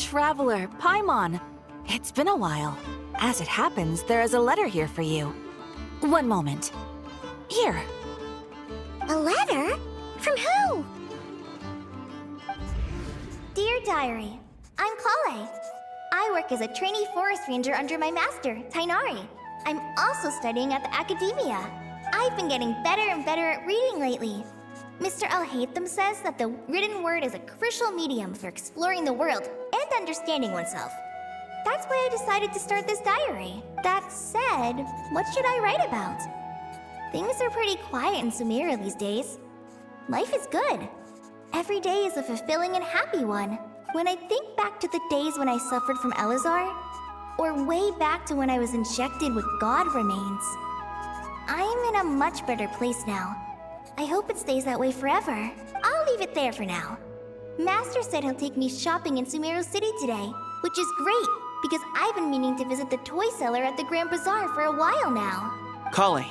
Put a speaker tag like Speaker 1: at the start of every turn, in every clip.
Speaker 1: Traveler, Paimon. It's been a while. As it happens, there is a letter here for you. One moment. Here.
Speaker 2: A letter? From who? Dear Diary, I'm Kale. I work as a trainee forest ranger under my master, Tainari. I'm also studying at the academia. I've been getting better and better at reading lately. Mr. Al-Haytham says that the written word is a crucial medium for exploring the world and understanding oneself. That's why I decided to start this diary. That said, what should I write about? Things are pretty quiet in Sumeru these days. Life is good. Every day is a fulfilling and happy one. When I think back to the days when I suffered from Elazar, or way back to when I was injected with God remains, I'm in a much better place now. I hope it stays that way forever. I'll leave it there for now. Master said he'll take me shopping in Sumeru City today, which is great, because I've been meaning to visit the toy seller at the Grand Bazaar for a while now.
Speaker 3: Kale,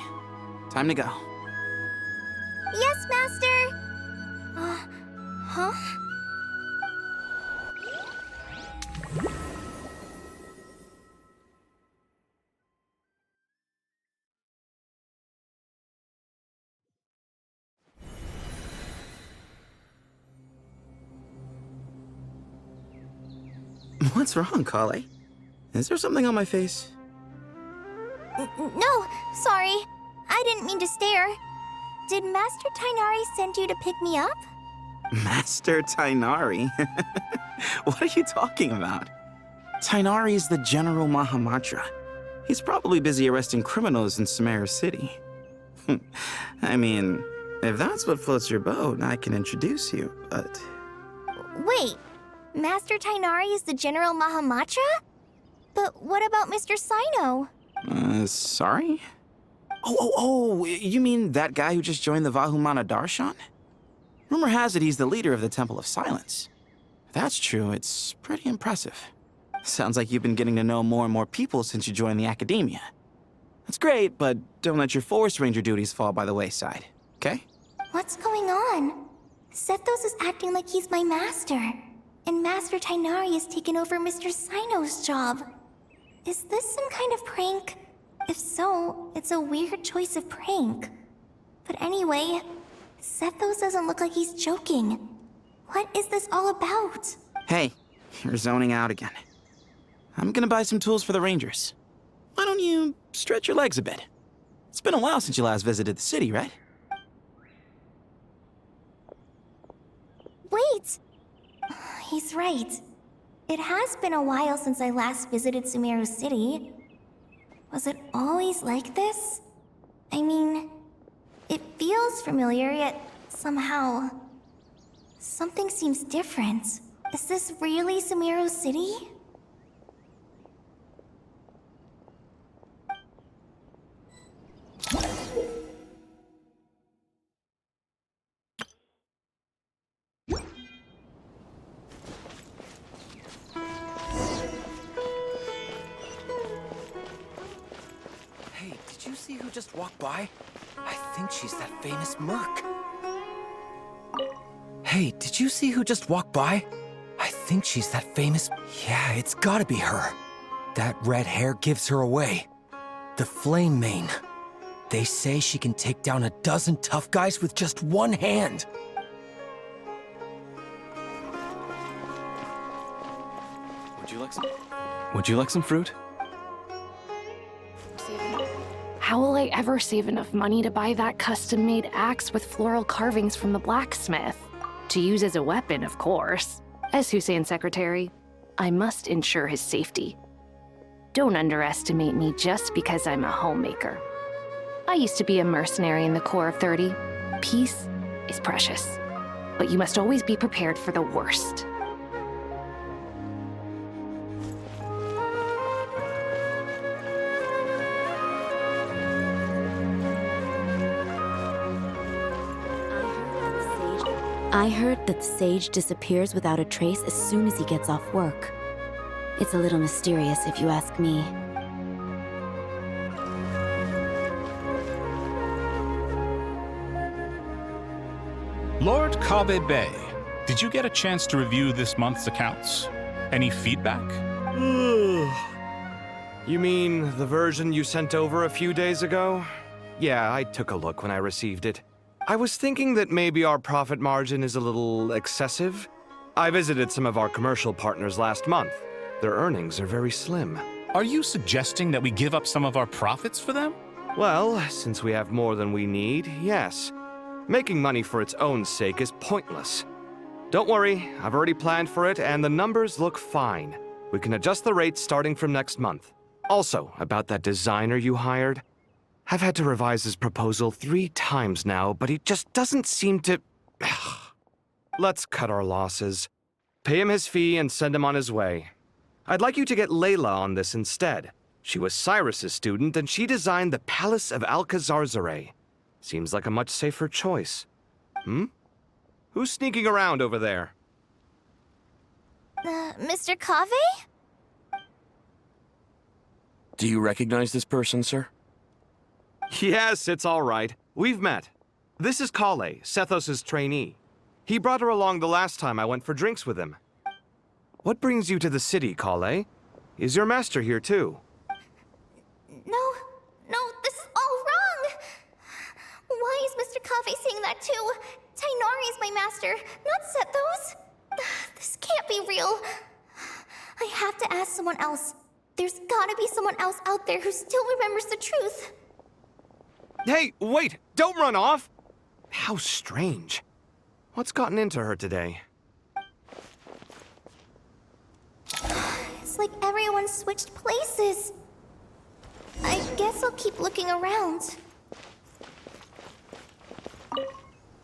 Speaker 3: time to go.
Speaker 2: Yes, Master! Huh?
Speaker 3: What's wrong, Kale? Is there something on my face?
Speaker 2: No, sorry. I didn't mean to stare. Did Master Tainari send you to pick me up?
Speaker 3: Master Tainari? What are you talking about? Tainari is the General Mahamatra. He's probably busy arresting criminals in Sumeru City. I mean, if that's what floats your boat, I can introduce you, but...
Speaker 2: Wait, Master Tainari is the General Mahamatra? But what about Mr. Sino?
Speaker 3: Sorry? Oh, you mean that guy who just joined the Vahumana Darshan? Rumor has it he's the leader of the Temple of Silence. If that's true, it's pretty impressive. Sounds like you've been getting to know more and more people since you joined the academia. That's great, but don't let your forest ranger duties fall by the wayside, okay?
Speaker 2: What's going on? Sethos is acting like he's my master, and Master Tainari has taken over Mr. Sino's job. Is this some kind of prank? If so, it's a weird choice of prank. But anyway, Sethos doesn't look like he's joking. What is this all about?
Speaker 3: Hey, you're zoning out again. I'm gonna buy some tools for the rangers. Why don't you stretch your legs a bit? It's been a while since you last visited the city, right?
Speaker 2: Wait! He's right. It has been a while since I last visited Sumeru City. Was it always like this? I mean, it feels familiar, yet somehow... something seems different. Is this really Sumeru City?
Speaker 4: Hey, did you see who just walked by? I think she's that famous merc. Hey, did you see who just walked by? I think she's that famous... Yeah, it's gotta be her. That red hair gives her away. The Flame Mane. They say she can take down a dozen tough guys with just one hand.
Speaker 5: Would you like some fruit?
Speaker 6: How will I ever save enough money to buy that custom-made axe with floral carvings from the blacksmith? To use as a weapon, of course. As Hussein's secretary, I must ensure his safety. Don't underestimate me just because I'm a homemaker. I used to be a mercenary in the Corps of 30. Peace is precious, but you must always be prepared for the worst.
Speaker 7: I heard that the sage disappears without a trace as soon as he gets off work. It's a little mysterious if you ask me.
Speaker 8: Lord Kabe Bay, did you get a chance to review this month's accounts?
Speaker 5: Any feedback?
Speaker 8: You mean the version you sent over a few days ago? Yeah, I took a look when I received it. I was thinking that maybe our profit margin is a little excessive. I visited some of our commercial partners last month. Their earnings are very slim.
Speaker 5: Are you suggesting that we give up some of our profits for them?
Speaker 8: Well, since we have more than we need, yes. Making money for its own sake is pointless. Don't worry, I've already planned for it, and the numbers look fine. We can adjust the rates starting from next month. Also, about that designer you hired, I've had to revise his proposal 3 times now, but he just doesn't seem to... Let's cut our losses. Pay him his fee and send him on his way. I'd like you to get Layla on this instead. She was Cyrus's student, and she designed the Palace of Alcazarzare. Seems like a much safer choice. Who's sneaking around over there?
Speaker 2: Mr. Cave?
Speaker 9: Do you recognize this person, sir?
Speaker 8: Yes, it's all right. We've met. This is Kale, Sethos' trainee. He brought her along the last time I went for drinks with him. What brings you to the city, Kale? Is your master here too?
Speaker 2: No, this is all wrong! Why is Mr. Cave saying that too? Tainari is my master, not Sethos. This can't be real. I have to ask someone else. There's gotta be someone else out there who still remembers the truth.
Speaker 8: Hey, wait! Don't run off! How strange. What's gotten into her today?
Speaker 2: It's like everyone switched places. I guess I'll keep looking around.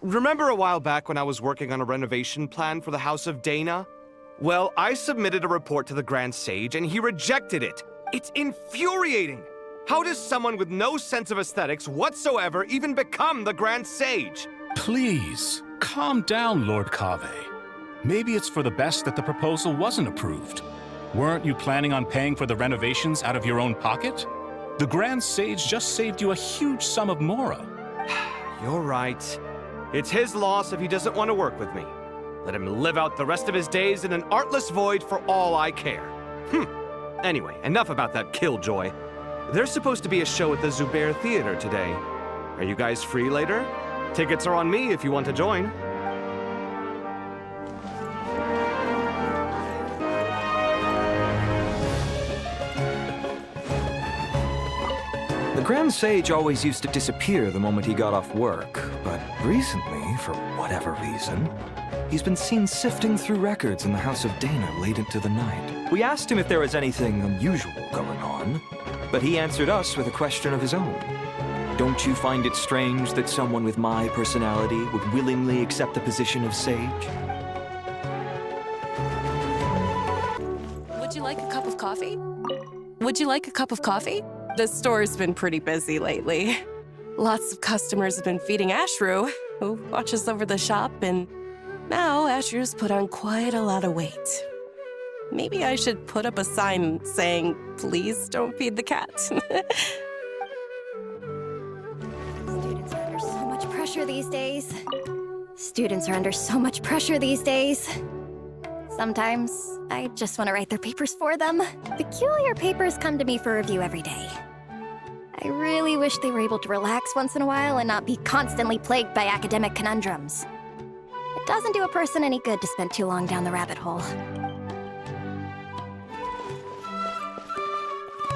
Speaker 8: Remember a while back when I was working on a renovation plan for the House of Dana? Well, I submitted a report to the Grand Sage and he rejected it. It's infuriating! How does someone with no sense of aesthetics whatsoever even become the Grand Sage?
Speaker 5: Please, calm down, Lord Cave. Maybe it's for the best that the proposal wasn't approved. Weren't you planning on paying for the renovations out of your own pocket? The Grand Sage just saved you a huge sum of mora.
Speaker 8: You're right. It's his loss if he doesn't want to work with me. Let him live out the rest of his days in an artless void for all I care. Anyway, enough about that killjoy. There's supposed to be a show at the Zubair Theater today. Are you guys free later? Tickets are on me if you want to join.
Speaker 4: The Grand Sage always used to disappear the moment he got off work, but recently, for whatever reason, he's been seen sifting through records in the House of Dana late into the night. We asked him if there was anything unusual going on, but he answered us with a question of his own. Don't you find it strange that someone with my personality would willingly accept the position of sage?
Speaker 10: Would you like a cup of coffee? Would you like a cup of coffee? The store's been pretty busy lately. Lots of customers have been feeding Ashru, who watches over the shop, and now Ashru's put on quite a lot of weight. Maybe I should put up a sign saying, please don't feed the cat.
Speaker 11: Students are under so much pressure these days. Students are under so much pressure these days. Sometimes I just want to write their papers for them. Peculiar papers come to me for review every day. I really wish they were able to relax once in a while and not be constantly plagued by academic conundrums. It doesn't do a person any good to spend too long down the rabbit hole.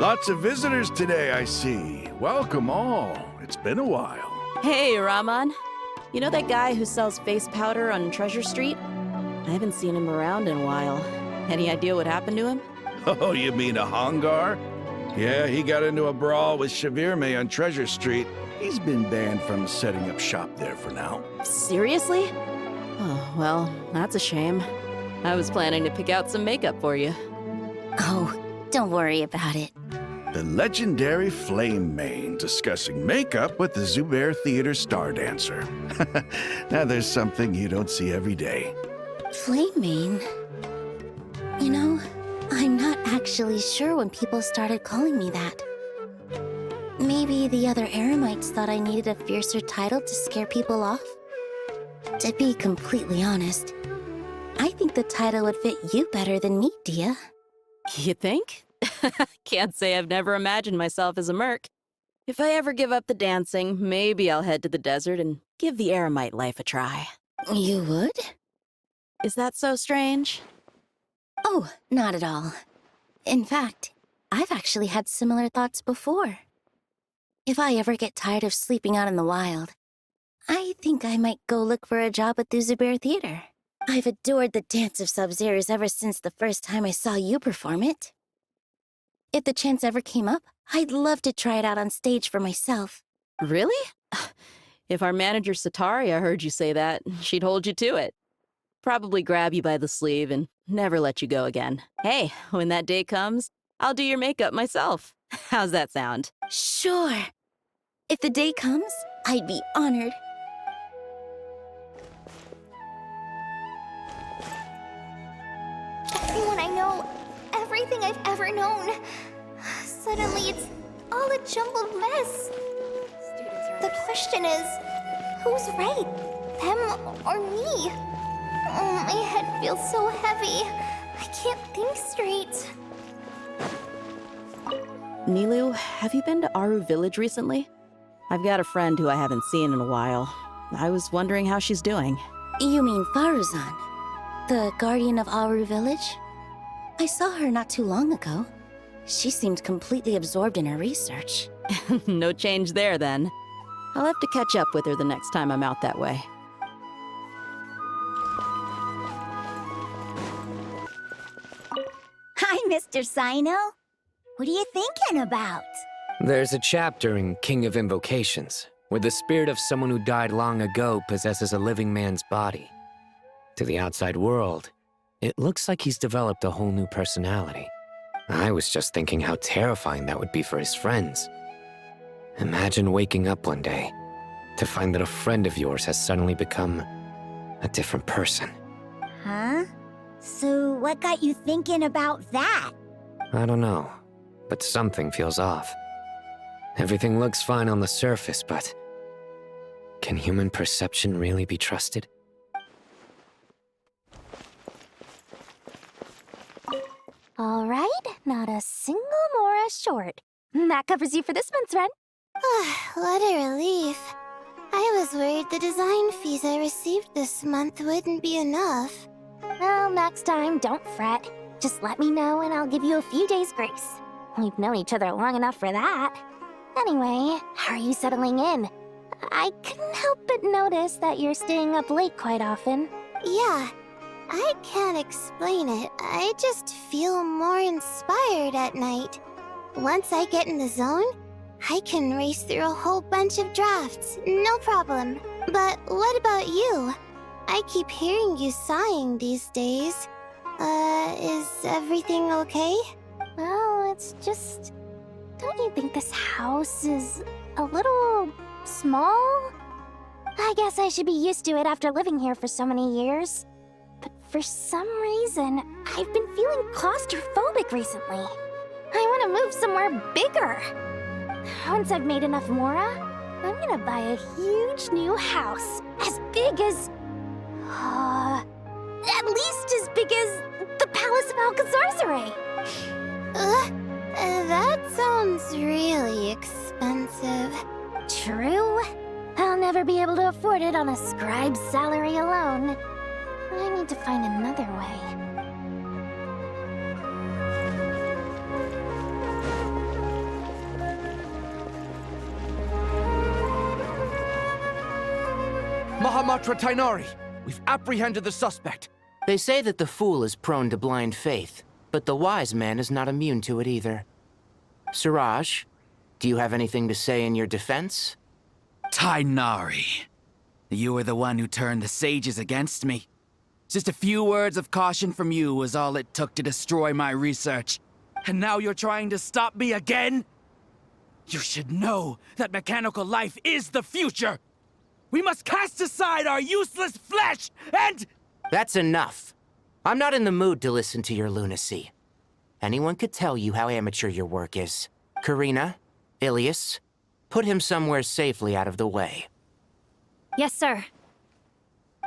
Speaker 12: Lots of visitors today, I see. Welcome all. It's been a while.
Speaker 13: Hey, Rahman. You know that guy who sells face powder on Treasure Street? I haven't seen him around in a while. Any idea what happened to him?
Speaker 12: Oh, you mean a Hongar? Yeah, he got into a brawl with Shavirme on Treasure Street. He's been banned from setting up shop there for now.
Speaker 13: Seriously? Oh, well, that's a shame. I was planning to pick out some makeup for you.
Speaker 7: Oh, don't worry about it.
Speaker 12: The legendary Flame Mane discussing makeup with the Zubair Theater star dancer. Now there's something you don't see every day.
Speaker 7: Flame Mane? You know, I'm not actually sure when people started calling me that. Maybe the other Eremites thought I needed a fiercer title to scare people off? To be completely honest, I think the title would fit you better than me, Dia.
Speaker 13: You think? Can't say I've never imagined myself as a merc. If I ever give up the dancing, maybe I'll head to the desert and give the eremite life a try.
Speaker 7: You would?
Speaker 13: Is that so strange?
Speaker 7: Oh, not at all. In fact, I've actually had similar thoughts before. If I ever get tired of sleeping out in the wild, I think I might go look for a job at the Zubair Theater. I've adored the dance of Sub-Zero's ever since the first time I saw you perform it. If the chance ever came up, I'd love to try it out on stage for myself.
Speaker 13: Really? If our manager Sataria heard you say that, she'd hold you to it. Probably grab you by the sleeve and never let you go again. Hey, when that day comes, I'll do your makeup myself. How's that sound?
Speaker 7: Sure. If the day comes, I'd be honored.
Speaker 2: Everyone I know, everything I've ever known. Suddenly it's all a jumbled mess. The question is, who's right? Them or me? Oh, my head feels so heavy. I can't think straight.
Speaker 13: Nilu, have you been to Aru Village recently? I've got a friend who I haven't seen in a while. I was wondering how she's doing.
Speaker 7: You mean Faruzan, the guardian of Aru Village? I saw her not too long ago. She seemed completely absorbed in her research.
Speaker 13: No change there, then. I'll have to catch up with her the next time I'm out that way.
Speaker 14: Hi, Mr. Sino. What are you thinking about?
Speaker 15: There's a chapter in King of Invocations where the spirit of someone who died long ago possesses a living man's body. To the outside world, it looks like he's developed a whole new personality. I was just thinking how terrifying that would be for his friends. Imagine waking up one day to find that a friend of yours has suddenly become a different person.
Speaker 14: Huh? So what got you thinking about that?
Speaker 15: I don't know, but something feels off. Everything looks fine on the surface, but can human perception really be trusted?
Speaker 2: All right, not a single Mora short. That covers you for this month's rent.
Speaker 16: What a relief. I was worried the design fees I received this month wouldn't be enough.
Speaker 2: Well, next time, don't fret. Just let me know and I'll give you a few days' grace. We've known each other long enough for that. Anyway, how are you settling in? I couldn't help but notice that you're staying up late quite often.
Speaker 16: Yeah, I can't explain it. I just feel more inspired at night. Once I get in the zone, I can race through a whole bunch of drafts, no problem. But what about you? I keep hearing you sighing these days. Is everything okay?
Speaker 2: Well, it's just... Don't you think this house is a little small? I guess I should be used to it after living here for so many years. But for some reason, I've been feeling claustrophobic recently. I want to move somewhere bigger. Once I've made enough Mora, I'm gonna buy a huge new house. As big as... at least as big as the Palace of Alcazarzaray.
Speaker 16: That sounds really expensive.
Speaker 2: True. I'll never be able to afford it on a scribe's salary alone. I need to find another way.
Speaker 17: Mahamatra Tainari, we've apprehended the suspect.
Speaker 18: They say that the fool is prone to blind faith, but the wise man is not immune to it either. Siraj, do you have anything to say in your defense?
Speaker 19: Tainari, you were the one who turned the sages against me. Just a few words of caution from you was all it took to destroy my research. And now you're trying to stop me again? You should know that mechanical life is the future! We must cast aside our useless flesh and...
Speaker 18: That's enough. I'm not in the mood to listen to your lunacy. Anyone could tell you how amateur your work is. Karina, Ilias, put him somewhere safely out of the way.
Speaker 11: Yes, sir.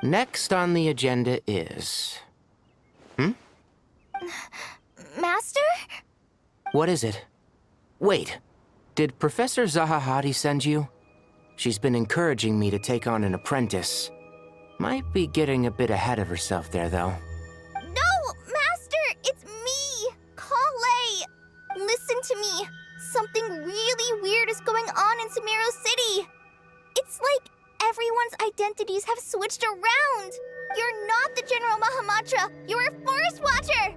Speaker 18: Next on the agenda is
Speaker 2: Master?
Speaker 18: What is it? Wait, did Professor Zahahati send you? She's been encouraging me to take on an apprentice. Might be getting a bit ahead of herself there, though.
Speaker 2: No, Master! It's me! Kale! Listen to me. Something really weird is going on in Sumeru City. It's like everyone's identities have switched around. You're not the General Mahamatra. You're a Forest Watcher.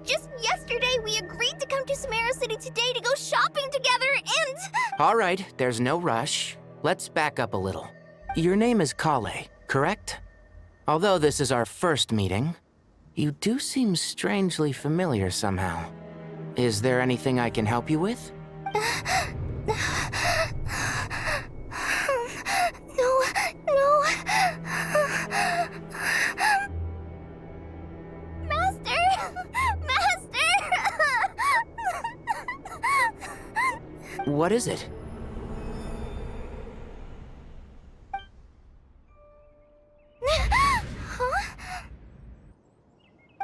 Speaker 2: Just yesterday, we agreed to come to Sumeru City today to go shopping together and...
Speaker 18: All right, there's no rush. Let's back up a little. Your name is Kale, correct? Although this is our first meeting, you do seem strangely familiar somehow. Is there anything I can help you with?
Speaker 2: No. Master!
Speaker 18: What is it?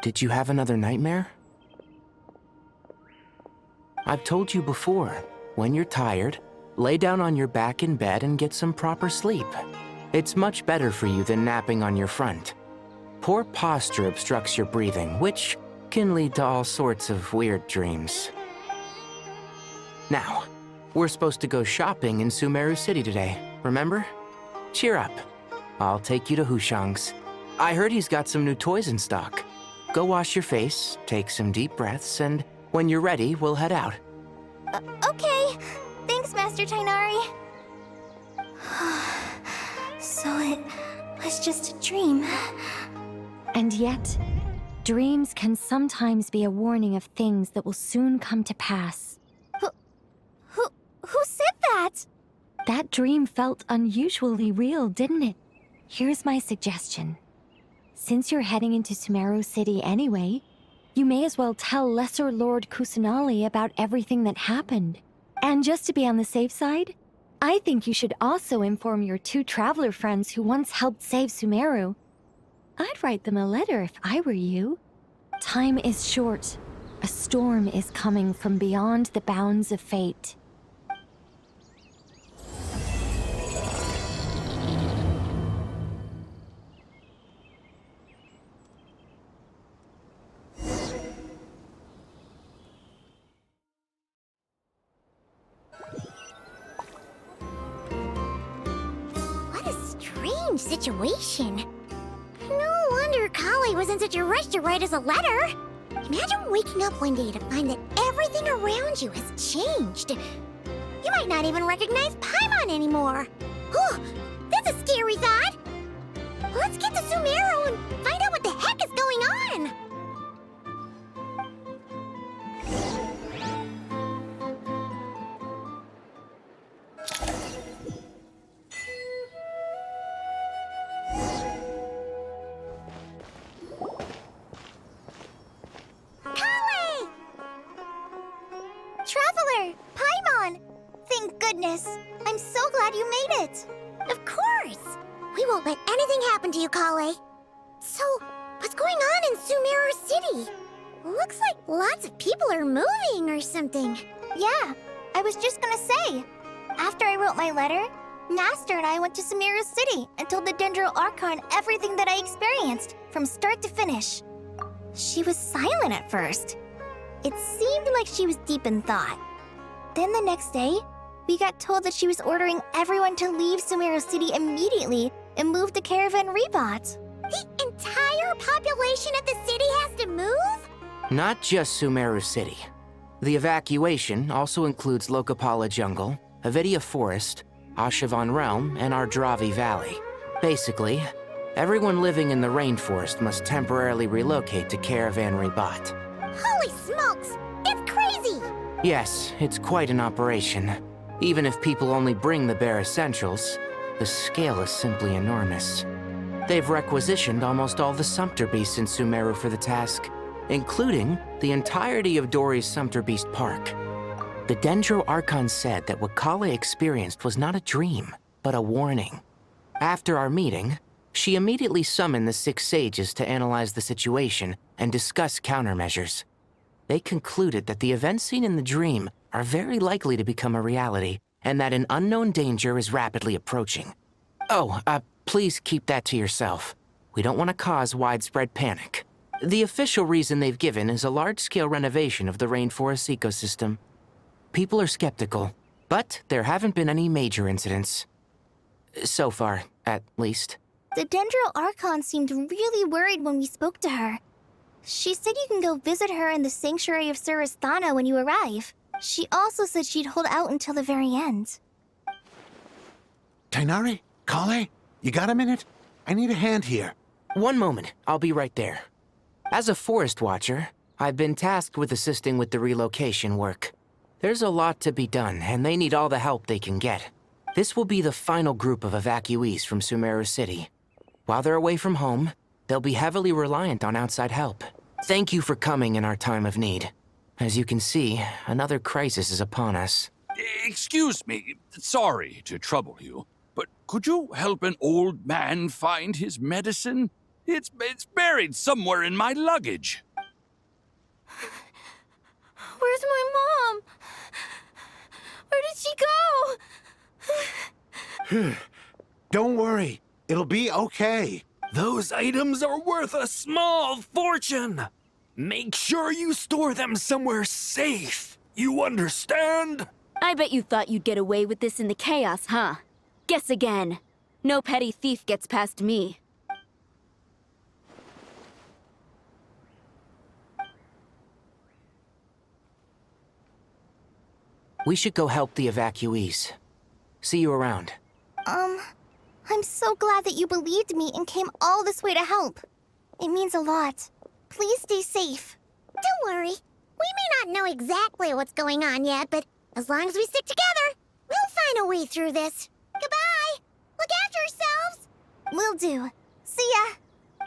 Speaker 18: Did you have another nightmare? I've told you before, when you're tired, lay down on your back in bed and get some proper sleep. It's much better for you than napping on your front. Poor posture obstructs your breathing, which can lead to all sorts of weird dreams. Now, we're supposed to go shopping in Sumeru City today, remember? Cheer up. I'll take you to Hushang's. I heard he's got some new toys in stock. Go wash your face, take some deep breaths, and when you're ready, we'll head out.
Speaker 2: Okay. Thanks, Master Tainari. So it was just a dream.
Speaker 11: And yet, dreams can sometimes be a warning of things that will soon come to pass.
Speaker 2: Who said that?
Speaker 11: That dream felt unusually real, didn't it? Here's my suggestion. Since you're heading into Sumeru City anyway, you may as well tell Lesser Lord Kusanali about everything that happened. And just to be on the safe side, I think you should also inform your 2 traveler friends who once helped save Sumeru. I'd write them a letter if I were you. Time is short. A storm is coming from beyond the bounds of fate.
Speaker 14: Situation. No wonder Kale was in such a rush to write us a letter. Imagine waking up one day to find that everything around you has changed. You might not even recognize Paimon anymore. Oh, that's a scary thought. Let's get to Sumeru and find out what the heck is going on.
Speaker 2: Traveler! Paimon! Thank goodness. I'm so glad you made it.
Speaker 14: Of course. We won't let anything happen to you, Kale. So, what's going on in Sumeru City? Looks like lots of people are moving or something.
Speaker 2: Yeah, I was just gonna say. After I wrote my letter, Master and I went to Sumeru City and told the Dendro Archon everything that I experienced, from start to finish. She was silent at first. It seemed like she was deep in thought. Then the next day, we got told that she was ordering everyone to leave Sumeru City immediately and move to Caravan Rebot.
Speaker 14: The entire population of the city has to move?
Speaker 18: Not just Sumeru City. The evacuation also includes Lokapala Jungle, Avidia Forest, Ashavan Realm, and Ardravi Valley. Basically, everyone living in the rainforest must temporarily relocate to Caravan Rebot.
Speaker 14: Holy smokes! It's crazy!
Speaker 18: Yes, it's quite an operation. Even if people only bring the bare essentials, the scale is simply enormous. They've requisitioned almost all the Sumpter Beasts in Sumeru for the task, including the entirety of Dori's Sumpter Beast Park. The Dendro Archon said that what Kale experienced was not a dream, but a warning. After our meeting, She immediately summoned the 6 sages to analyze the situation and discuss countermeasures. They concluded that the events seen in the dream are very likely to become a reality, and that an unknown danger is rapidly approaching. Oh, please keep that to yourself. We don't want to cause widespread panic. The official reason they've given is a large-scale renovation of the rainforest ecosystem. People are skeptical, but there haven't been any major incidents. So far, at least.
Speaker 2: The Dendro Archon seemed really worried when we spoke to her. She said you can go visit her in the Sanctuary of Surasthana when you arrive. She also said she'd hold out until the very end.
Speaker 12: Tighnari? Kale? You got a minute? I need a hand here.
Speaker 18: One moment, I'll be right there. As a forest watcher, I've been tasked with assisting with the relocation work. There's a lot to be done, and they need all the help they can get. This will be the final group of evacuees from Sumeru City. While they're away from home, they'll be heavily reliant on outside help. Thank you for coming in our time of need. As you can see, another crisis is upon us.
Speaker 20: Excuse me, sorry to trouble you, but could you help an old man find his medicine? It's buried somewhere in my luggage.
Speaker 11: Where's my mom? Where did she go?
Speaker 12: Don't worry. It'll be okay.
Speaker 4: Those items are worth a small fortune. Make sure you store them somewhere safe. You understand?
Speaker 11: I bet you thought you'd get away with this in the chaos, huh? Guess again. No petty thief gets past me.
Speaker 18: We should go help the evacuees. See you around.
Speaker 2: I'm so glad that you believed me and came all this way to help. It means a lot. Please stay safe.
Speaker 14: Don't worry. We may not know exactly what's going on yet, but as long as we stick together, we'll find a way through this. Goodbye! Look after yourselves!
Speaker 2: Will do. See ya!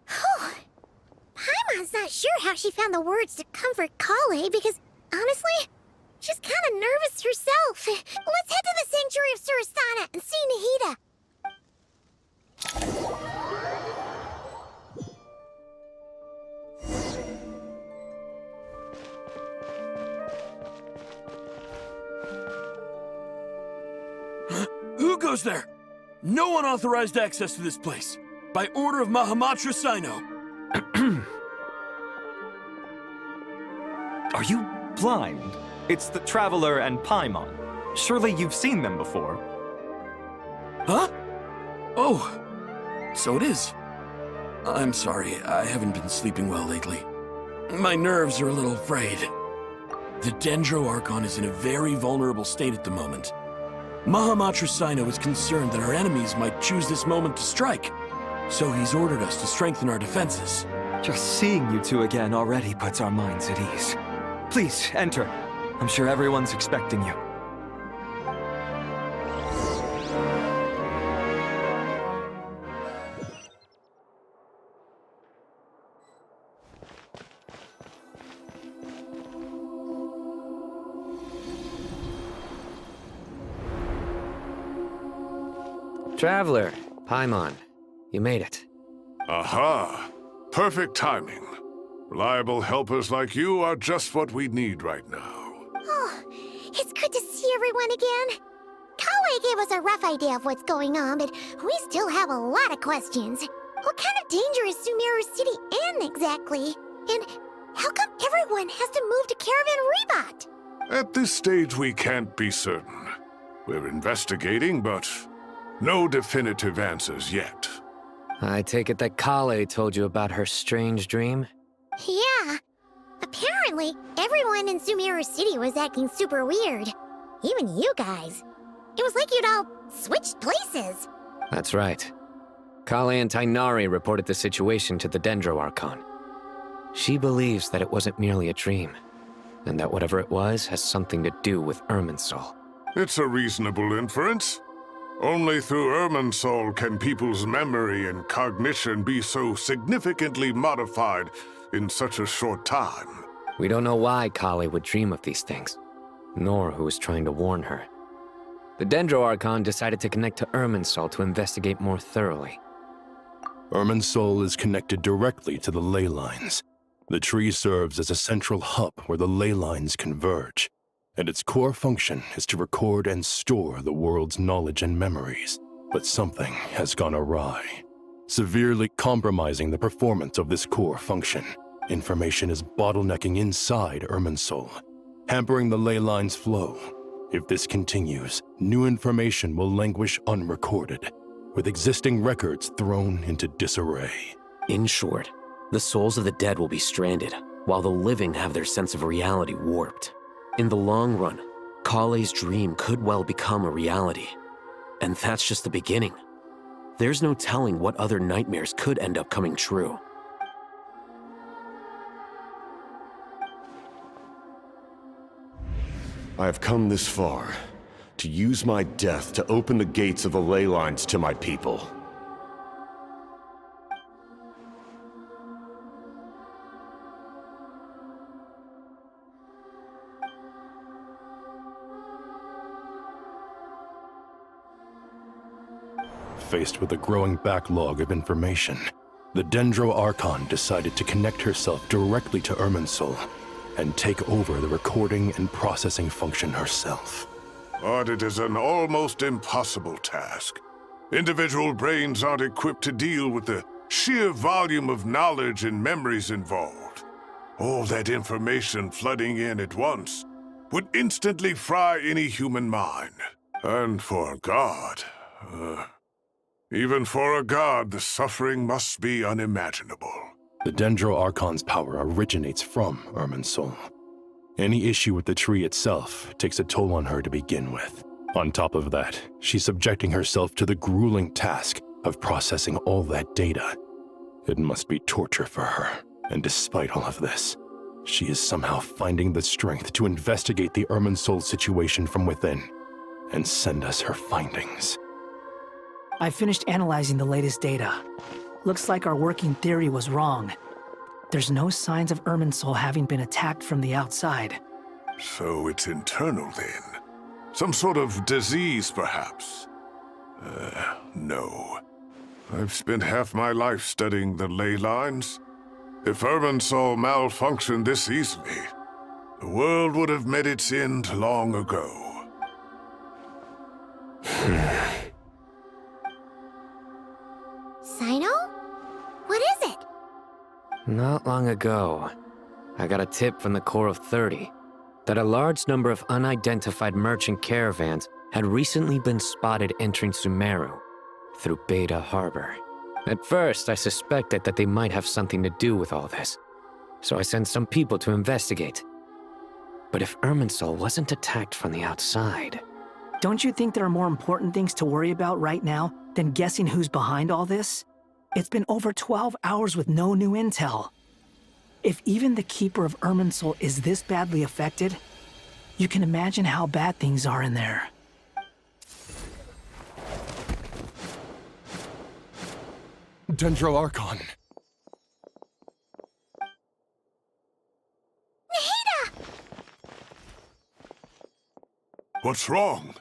Speaker 14: Whew. Paimon's not sure how she found the words to comfort Kale because, honestly, she's kind of nervous herself. Let's head to the Sanctuary of Surasthana and see Nahida.
Speaker 17: Who goes there? No unauthorized access to this place. By order of Mahamatra Sino.
Speaker 21: Are you blind? It's the Traveler and Paimon. Surely you've seen them before.
Speaker 17: Huh? Oh, so it is. I'm sorry, I haven't been sleeping well lately. My nerves are a little frayed. The Dendro Archon is in a very vulnerable state at the moment. Mahamatra Sino is concerned that our enemies might choose this moment to strike, so he's ordered us to strengthen our defenses.
Speaker 21: Just seeing you two again already puts our minds at ease. Please, enter. I'm sure everyone's expecting you.
Speaker 15: Traveler, Paimon, you made it.
Speaker 22: Aha! Perfect timing. Reliable helpers like you are just what we need right now.
Speaker 14: Oh, it's good to see everyone again. Kale gave us a rough idea of what's going on, but we still have a lot of questions. What kind of danger is Sumeru City in exactly? And how come everyone has to move to Caravan Rebot?
Speaker 22: At this stage, we can't be certain. We're investigating, but no definitive answers yet.
Speaker 15: I take it that Kale told you about her strange dream?
Speaker 14: Yeah. Apparently, everyone in Sumeru City was acting super weird. Even you guys. It was like you'd all switched places.
Speaker 15: That's right. Kale and Tighnari reported the situation to the Dendro Archon. She believes that it wasn't merely a dream, and that whatever it was has something to do with Irminsul.
Speaker 22: It's a reasonable inference. Only through Irminsul can people's memory and cognition be so significantly modified in such a short time.
Speaker 15: We don't know why Kale would dream of these things, nor who was trying to warn her. The Dendro Archon decided to connect to Irminsul to investigate more thoroughly.
Speaker 1: Irminsul is connected directly to the ley lines. The tree serves as a central hub where the ley lines converge, and its core function is to record and store the world's knowledge and memories. But something has gone awry, severely compromising the performance of this core function. Information is bottlenecking inside Irminsul, hampering the ley lines' flow. If this continues, new information will languish unrecorded, with existing records thrown into disarray.
Speaker 9: In short, the souls of the dead will be stranded, while the living have their sense of reality warped. In the long run, Kale's dream could well become a reality. And that's just the beginning. There's no telling what other nightmares could end up coming true.
Speaker 3: I have come this far, to use my death to open the gates of the ley lines to my people.
Speaker 1: Faced with a growing backlog of information, the Dendro Archon decided to connect herself directly to Irminsul and take over the recording and processing function herself.
Speaker 22: But it is an almost impossible task. Individual brains aren't equipped to deal with the sheer volume of knowledge and memories involved. All that information flooding in at once would instantly fry any human mind. And for a god, even for a god, the suffering must be unimaginable.
Speaker 1: The Dendro Archon's power originates from Irminsul. Any issue with the tree itself takes a toll on her to begin with. On top of that, she's subjecting herself to the grueling task of processing all that data. It must be torture for her, and despite all of this, she is somehow finding the strength to investigate the Irminsul situation from within and send us her findings.
Speaker 23: I finished analyzing the latest data. Looks like our working theory was wrong. There's no signs of Irminsul having been attacked from the outside.
Speaker 22: So it's internal then? Some sort of disease, perhaps? No. I've spent half my life studying the ley lines. If Irminsul malfunctioned this easily, the world would have met its end long ago.
Speaker 14: Sino? What is it?
Speaker 15: Not long ago, I got a tip from the Core of 30 that a large number of unidentified merchant caravans had recently been spotted entering Sumeru through Beta Harbor. At first, I suspected that they might have something to do with all this, so I sent some people to investigate. But if Irminsul wasn't attacked from the outside...
Speaker 23: Don't you think there are more important things to worry about right now than guessing who's behind all this? It's been over 12 hours with no new intel. If even the Keeper of Irminsul is this badly affected, you can imagine how bad things are in there.
Speaker 1: Dendro Archon.
Speaker 22: What's wrong?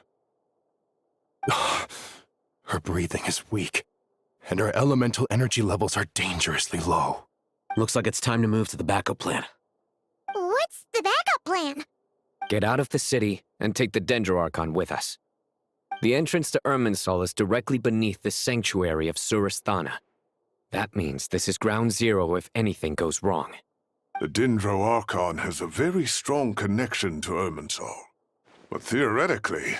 Speaker 1: Her breathing is weak, and her elemental energy levels are dangerously low.
Speaker 9: Looks like it's time to move to the backup plan.
Speaker 14: What's the backup plan?
Speaker 15: Get out of the city and take the Dendro Archon with us. The entrance to Irminsul is directly beneath the sanctuary of Surasthana. That means this is ground zero if anything goes wrong.
Speaker 22: The Dendro Archon has a very strong connection to Irminsul. But theoretically,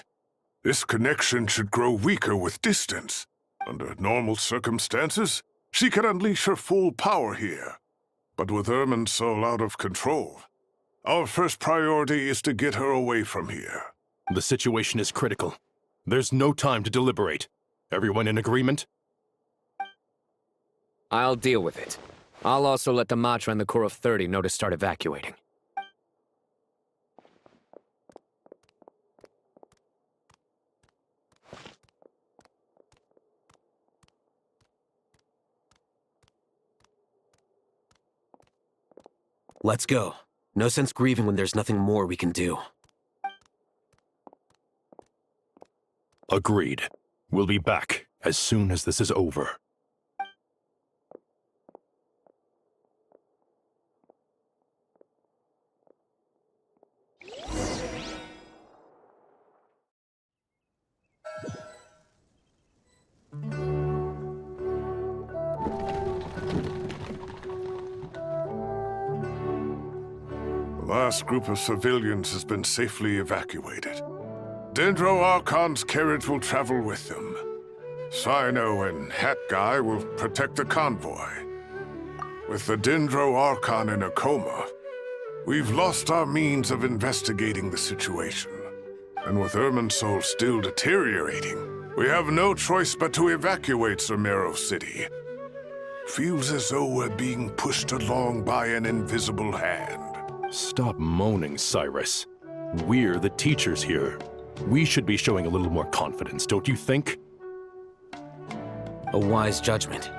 Speaker 22: this connection should grow weaker with distance. Under normal circumstances, she can unleash her full power here. But with Irminsul out of control, our first priority is to get her away from here.
Speaker 1: The situation is critical. There's no time to deliberate. Everyone in agreement?
Speaker 15: I'll deal with it. I'll also let the Matra and the Core of 30 know to start evacuating.
Speaker 9: Let's go. No sense grieving when there's nothing more we can do.
Speaker 1: Agreed. We'll be back as soon as this is over.
Speaker 22: The last group of civilians has been safely evacuated. Dendro Archon's carriage will travel with them. Cyno and Hat Guy will protect the convoy. With the Dendro Archon in a coma, we've lost our means of investigating the situation. And with Irminsul still deteriorating, we have no choice but to evacuate Sumeru City. Feels as though we're being pushed along by an invisible hand.
Speaker 1: Stop moaning, Cyrus. We're the teachers here. We should be showing a little more confidence, don't you think?
Speaker 9: A wise judgment.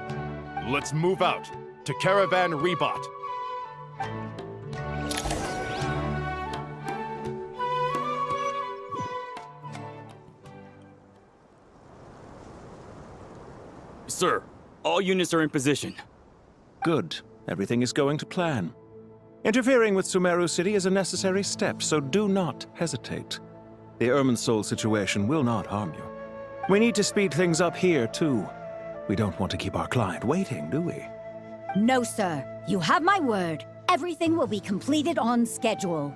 Speaker 1: Let's move out to Caravan Rebot.
Speaker 5: Sir, all units are in position.
Speaker 6: Good. Everything is going to plan. Interfering with Sumeru City is a necessary step, so do not hesitate. The Irminsul situation will not harm you. We need to speed things up here, too. We don't want to keep our client waiting, do we?
Speaker 8: No, sir. You have my word. Everything will be completed on schedule.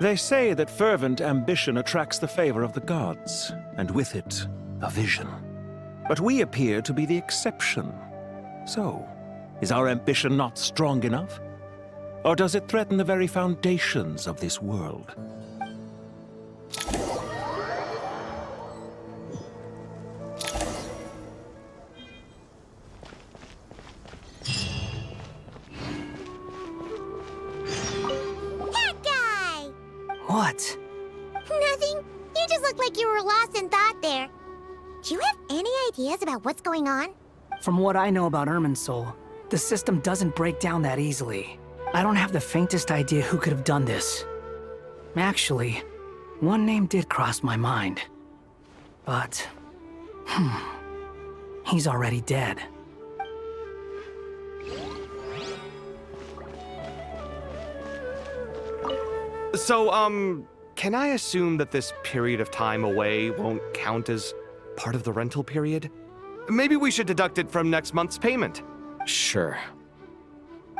Speaker 6: They say that fervent ambition attracts the favor of the gods, and with it, a vision. But we appear to be the exception. So, is our ambition not strong enough? Or does it threaten the very foundations of this world?
Speaker 23: What?
Speaker 14: Nothing. You just look like you were lost in thought there. Do you have any ideas about what's going on?
Speaker 23: From what I know about Irminsul, the system doesn't break down that easily. I don't have the faintest idea who could have done this. Actually, one name did cross my mind. But, he's already dead.
Speaker 24: So, can I assume that this period of time away won't count as part of the rental period? Maybe we should deduct it from next month's payment.
Speaker 9: Sure.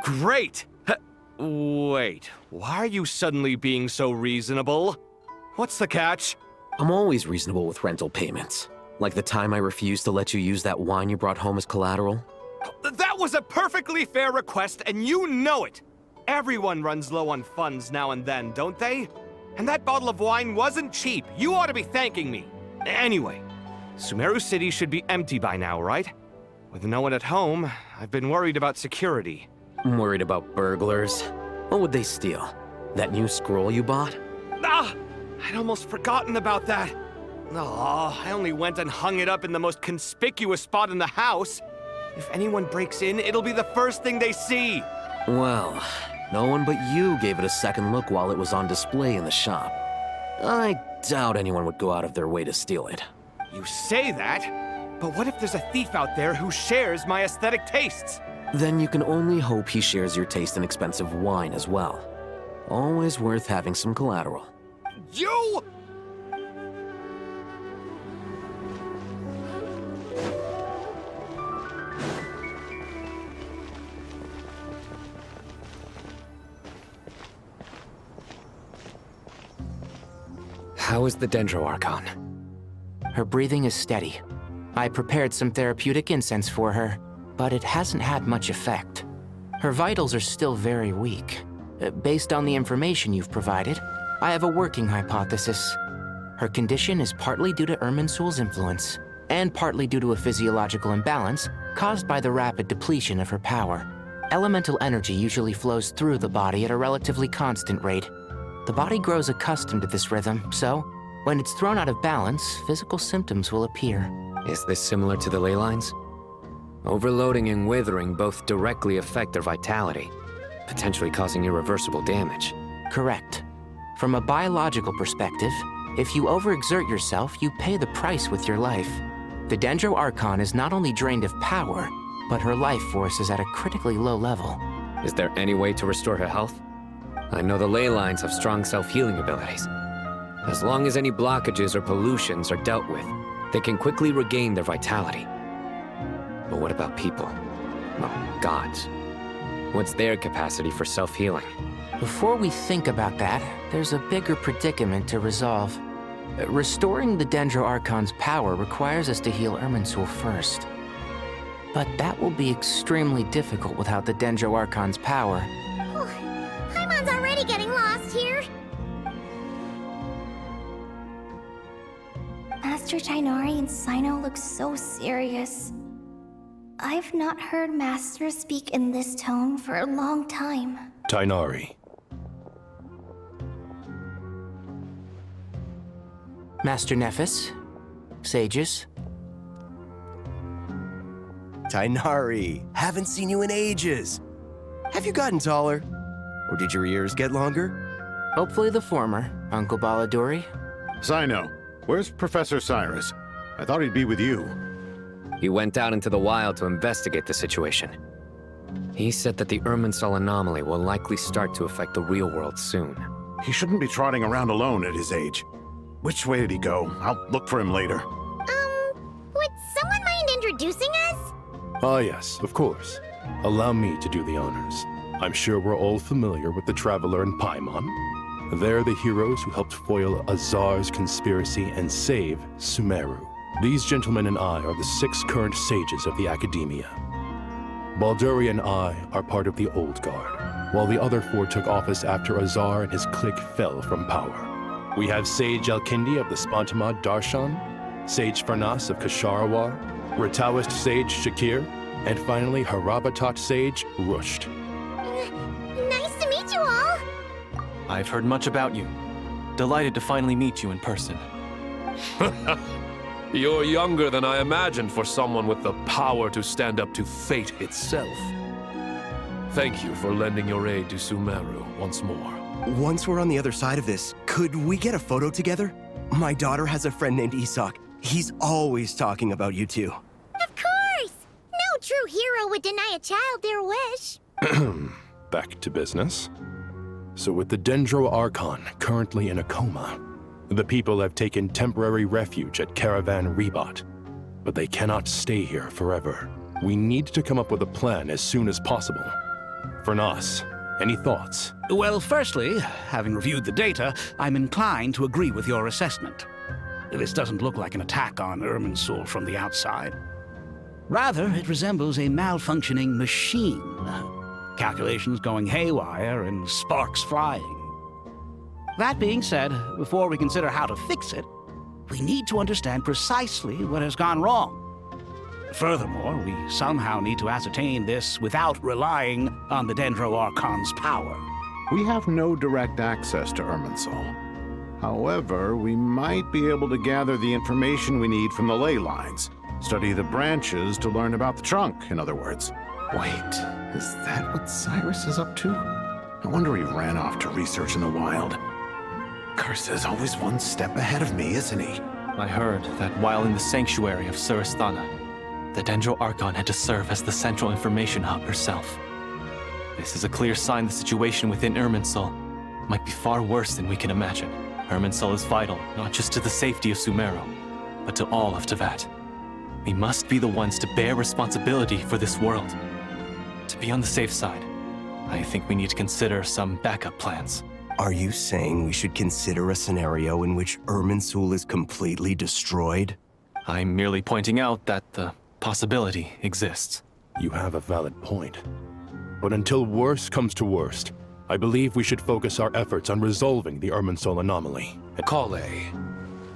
Speaker 24: Great! Wait, why are you suddenly being so reasonable? What's the catch?
Speaker 9: I'm always reasonable with rental payments. Like the time I refused to let you use that wine you brought home as collateral.
Speaker 24: That was a perfectly fair request, and you know it! Everyone runs low on funds now and then, don't they? And that bottle of wine wasn't cheap. You ought to be thanking me. Anyway, Sumeru City should be empty by now, right? With no one at home, I've been worried about security.
Speaker 9: I'm worried about burglars. What would they steal? That new scroll you bought?
Speaker 24: Ah! I'd almost forgotten about that. Oh, I only went and hung it up in the most conspicuous spot in the house. If anyone breaks in, it'll be the first thing they see.
Speaker 9: Well, no one but you gave it a second look while it was on display in the shop. I doubt anyone would go out of their way to steal it.
Speaker 24: You say that, but what if there's a thief out there who shares my aesthetic tastes?
Speaker 9: Then you can only hope he shares your taste in expensive wine as well. Always worth having some collateral.
Speaker 24: You!
Speaker 15: How is the Dendro Archon?
Speaker 18: Her breathing is steady. I prepared some therapeutic incense for her, but it hasn't had much effect. Her vitals are still very weak. Based on the information you've provided, I have a working hypothesis. Her condition is partly due to Irminsul's influence, and partly due to a physiological imbalance caused by the rapid depletion of her power. Elemental energy usually flows through the body at a relatively constant rate. The body grows accustomed to this rhythm, so when it's thrown out of balance, physical symptoms will appear.
Speaker 15: Is this similar to the ley lines? Overloading and withering both directly affect their vitality, potentially causing irreversible damage.
Speaker 18: Correct. From a biological perspective, if you overexert yourself, you pay the price with your life. The Dendro Archon is not only drained of power, but her life force is at a critically low level.
Speaker 15: Is there any way to restore her health? I know the ley lines have strong self-healing abilities. As long as any blockages or pollutions are dealt with, they can quickly regain their vitality. But what about people? Well, gods. What's their capacity for self-healing?
Speaker 18: Before we think about that, there's a bigger predicament to resolve. Restoring the Dendro Archon's power requires us to heal Irminsul first. But that will be extremely difficult without the Dendro Archon's power.
Speaker 14: Paimon's already getting lost here.
Speaker 2: Master Tighnari and Cyno look so serious. I've not heard Master speak in this tone for a long time.
Speaker 1: Tighnari.
Speaker 18: Master Nephis, sages.
Speaker 7: Tighnari, haven't seen you in ages. Have you gotten taller? Or did your ears get longer?
Speaker 18: Hopefully the former, Uncle Baladuri.
Speaker 3: Cyno, where's Professor Cyrus? I thought he'd be with you.
Speaker 15: He went out into the wild to investigate the situation. He said that the Irminsul anomaly will likely start to affect the real world soon.
Speaker 3: He shouldn't be trotting around alone at his age. Which way did he go? I'll look for him later.
Speaker 14: Would someone mind introducing us?
Speaker 1: Ah, yes, of course. Allow me to do the honors. I'm sure we're all familiar with the Traveler and Paimon. They're the heroes who helped foil Azar's conspiracy and save Sumeru. These gentlemen and I are the 6 current sages of the Academia. Balduri and I are part of the Old Guard, while the other 4 took office after Azar and his clique fell from power. We have Sage Alkindi of the Spantamad Darshan, Sage Farnas of Kasharawar, Rataoist Sage Shakir, and finally Harabatot Sage Rusht.
Speaker 14: Nice to meet you all.
Speaker 21: I've heard much about you. Delighted to finally meet you in person.
Speaker 10: You're younger than I imagined for someone with the power to stand up to fate itself. Thank you for lending your aid to Sumeru once more.
Speaker 7: Once we're on the other side of this, could we get a photo together? My daughter has a friend named Isak. He's always talking about you two.
Speaker 14: Of course! No true hero would deny a child their wish.
Speaker 1: Back to business. So with the Dendro Archon currently in a coma, the people have taken temporary refuge at Caravan Rebot. But they cannot stay here forever. We need to come up with a plan as soon as possible. Farnas, any thoughts?
Speaker 13: Well, firstly, having reviewed the data, I'm inclined to agree with your assessment. This doesn't look like an attack on Irminsul from the outside. Rather, it resembles a malfunctioning machine. Calculations going haywire and sparks flying. That being said, before we consider how to fix it, we need to understand precisely what has gone wrong. Furthermore, we somehow need to ascertain this without relying on the Dendro Archon's power.
Speaker 3: We have no direct access to Irminsul. However, we might be able to gather the information we need from the ley lines. Study the branches to learn about the trunk, in other words. Wait, is that what Cyrus is up to? No wonder he ran off to research in the wild. Curse always one step ahead of me, isn't he?
Speaker 21: I heard that while in the sanctuary of Surasthana, the Dendro Archon had to serve as the central information hub herself. This is a clear sign the situation within Irminsul might be far worse than we can imagine. Irminsul is vital, not just to the safety of Sumeru, but to all of Teyvat. We must be the ones to bear responsibility for this world. To be on the safe side, I think we need to consider some backup plans.
Speaker 7: Are you saying we should consider a scenario in which Irminsul is completely destroyed?
Speaker 21: I'm merely pointing out that the possibility exists.
Speaker 1: You have a valid point. But until worst comes to worst, I believe we should focus our efforts on resolving the Irminsul anomaly.
Speaker 10: Kale,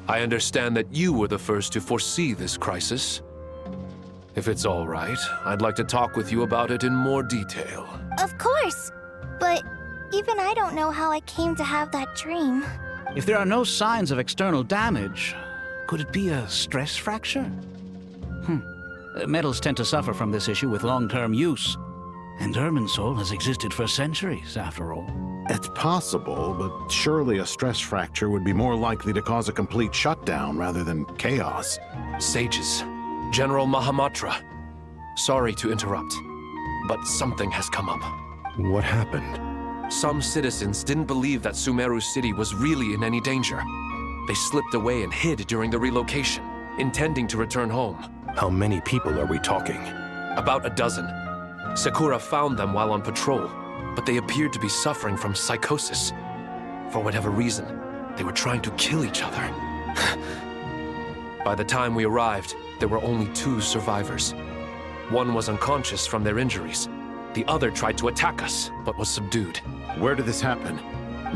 Speaker 10: I understand that you were the first to foresee this crisis. If it's all right, I'd like to talk with you about it in more detail.
Speaker 2: Of course, but even I don't know how I came to have that dream.
Speaker 13: If there are no signs of external damage, could it be a stress fracture? Metals tend to suffer from this issue with long-term use, and Irminsul has existed for centuries, after all.
Speaker 3: It's possible, but surely a stress fracture would be more likely to cause a complete shutdown rather than chaos.
Speaker 10: Sages, General Mahamatra. Sorry to interrupt, but something has come up.
Speaker 1: What happened?
Speaker 10: Some citizens didn't believe that Sumeru City was really in any danger. They slipped away and hid during the relocation, intending to return home.
Speaker 1: How many people are we talking?
Speaker 10: About a dozen. Sakura found them while on patrol, but they appeared to be suffering from psychosis. For whatever reason, they were trying to kill each other. By the time we arrived, there were only 2 survivors. One was unconscious from their injuries. The other tried to attack us, but was subdued.
Speaker 3: Where did this happen?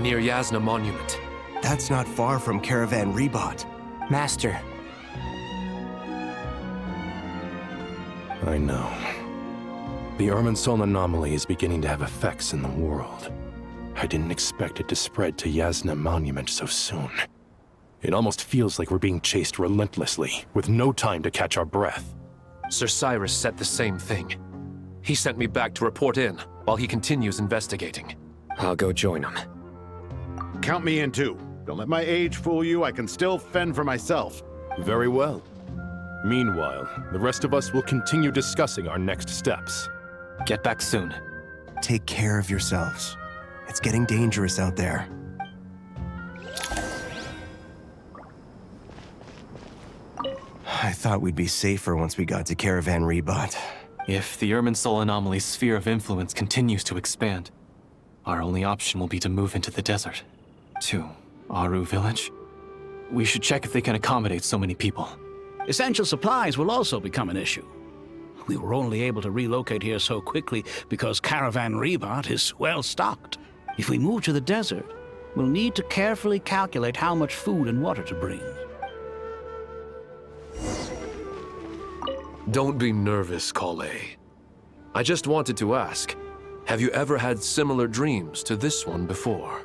Speaker 10: Near Yasna Monument.
Speaker 7: That's not far from Caravan Rebot.
Speaker 18: Master.
Speaker 1: I know. The Irminsul anomaly is beginning to have effects in the world. I didn't expect it to spread to Yasna Monument so soon. It almost feels like we're being chased relentlessly, with no time to catch our breath.
Speaker 10: Sir Cyrus said the same thing. He sent me back to report in, while he continues investigating.
Speaker 15: I'll go join him.
Speaker 3: Count me in too. Don't let my age fool you, I can still fend for myself.
Speaker 1: Very well. Meanwhile, the rest of us will continue discussing our next steps.
Speaker 21: Get back soon.
Speaker 7: Take care of yourselves. It's getting dangerous out there. I thought we'd be safer once we got to Caravan Rebot.
Speaker 21: If the Irminsul anomaly's sphere of influence continues to expand, our only option will be to move into the desert. To Aru Village? We should check if they can accommodate so many people.
Speaker 13: Essential supplies will also become an issue. We were only able to relocate here so quickly because Caravan Rebot is well stocked. If we move to the desert, we'll need to carefully calculate how much food and water to bring.
Speaker 10: Don't be nervous, Kale. I just wanted to ask, have you ever had similar dreams to this one before?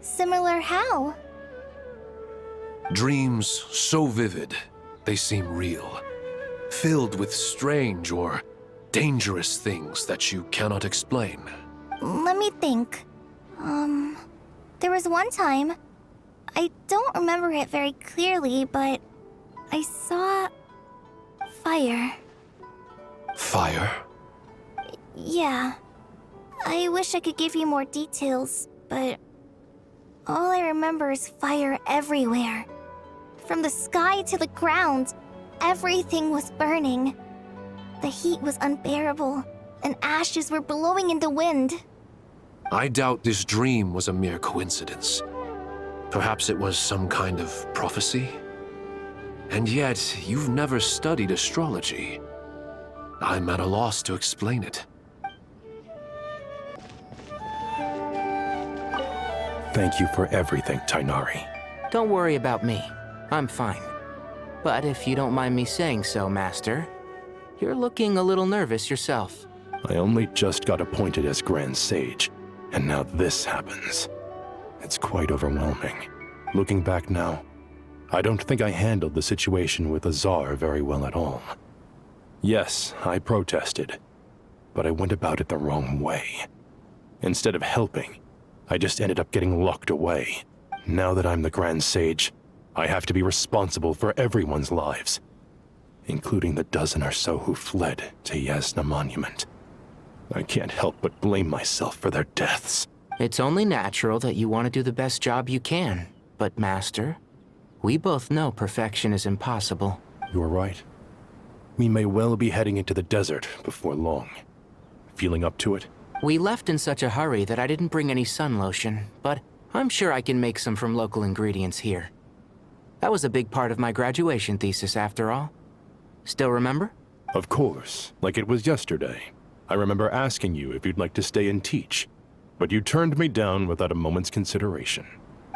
Speaker 2: Similar how?
Speaker 10: Dreams so vivid, they seem real. Filled with strange or dangerous things that you cannot explain.
Speaker 2: Let me think. There was one time, I don't remember it very clearly, but I saw fire.
Speaker 10: Fire?
Speaker 2: Yeah. I wish I could give you more details, but all I remember is fire everywhere. From the sky to the ground, everything was burning. The heat was unbearable, and ashes were blowing in the wind.
Speaker 10: I doubt this dream was a mere coincidence. Perhaps it was some kind of prophecy? And yet, you've never studied astrology. I'm at a loss to explain it.
Speaker 1: Thank you for everything, Tainari.
Speaker 18: Don't worry about me. I'm fine. But if you don't mind me saying so, Master, you're looking a little nervous yourself.
Speaker 1: I only just got appointed as Grand Sage, and now this happens. It's quite overwhelming. Looking back now, I don't think I handled the situation with Azar very well at all. Yes, I protested, but I went about it the wrong way. Instead of helping, I just ended up getting locked away. Now that I'm the Grand Sage, I have to be responsible for everyone's lives, including the dozen or so who fled to Yasna Monument. I can't help but blame myself for their deaths.
Speaker 18: It's only natural that you want to do the best job you can. But, Master, we both know perfection is impossible.
Speaker 1: You're right. We may well be heading into the desert before long. Feeling up to it?
Speaker 18: We left in such a hurry that I didn't bring any sun lotion, but I'm sure I can make some from local ingredients here. That was a big part of my graduation thesis, after all. Still remember?
Speaker 1: Of course, like it was yesterday. I remember asking you if you'd like to stay and teach, but you turned me down without a moment's consideration.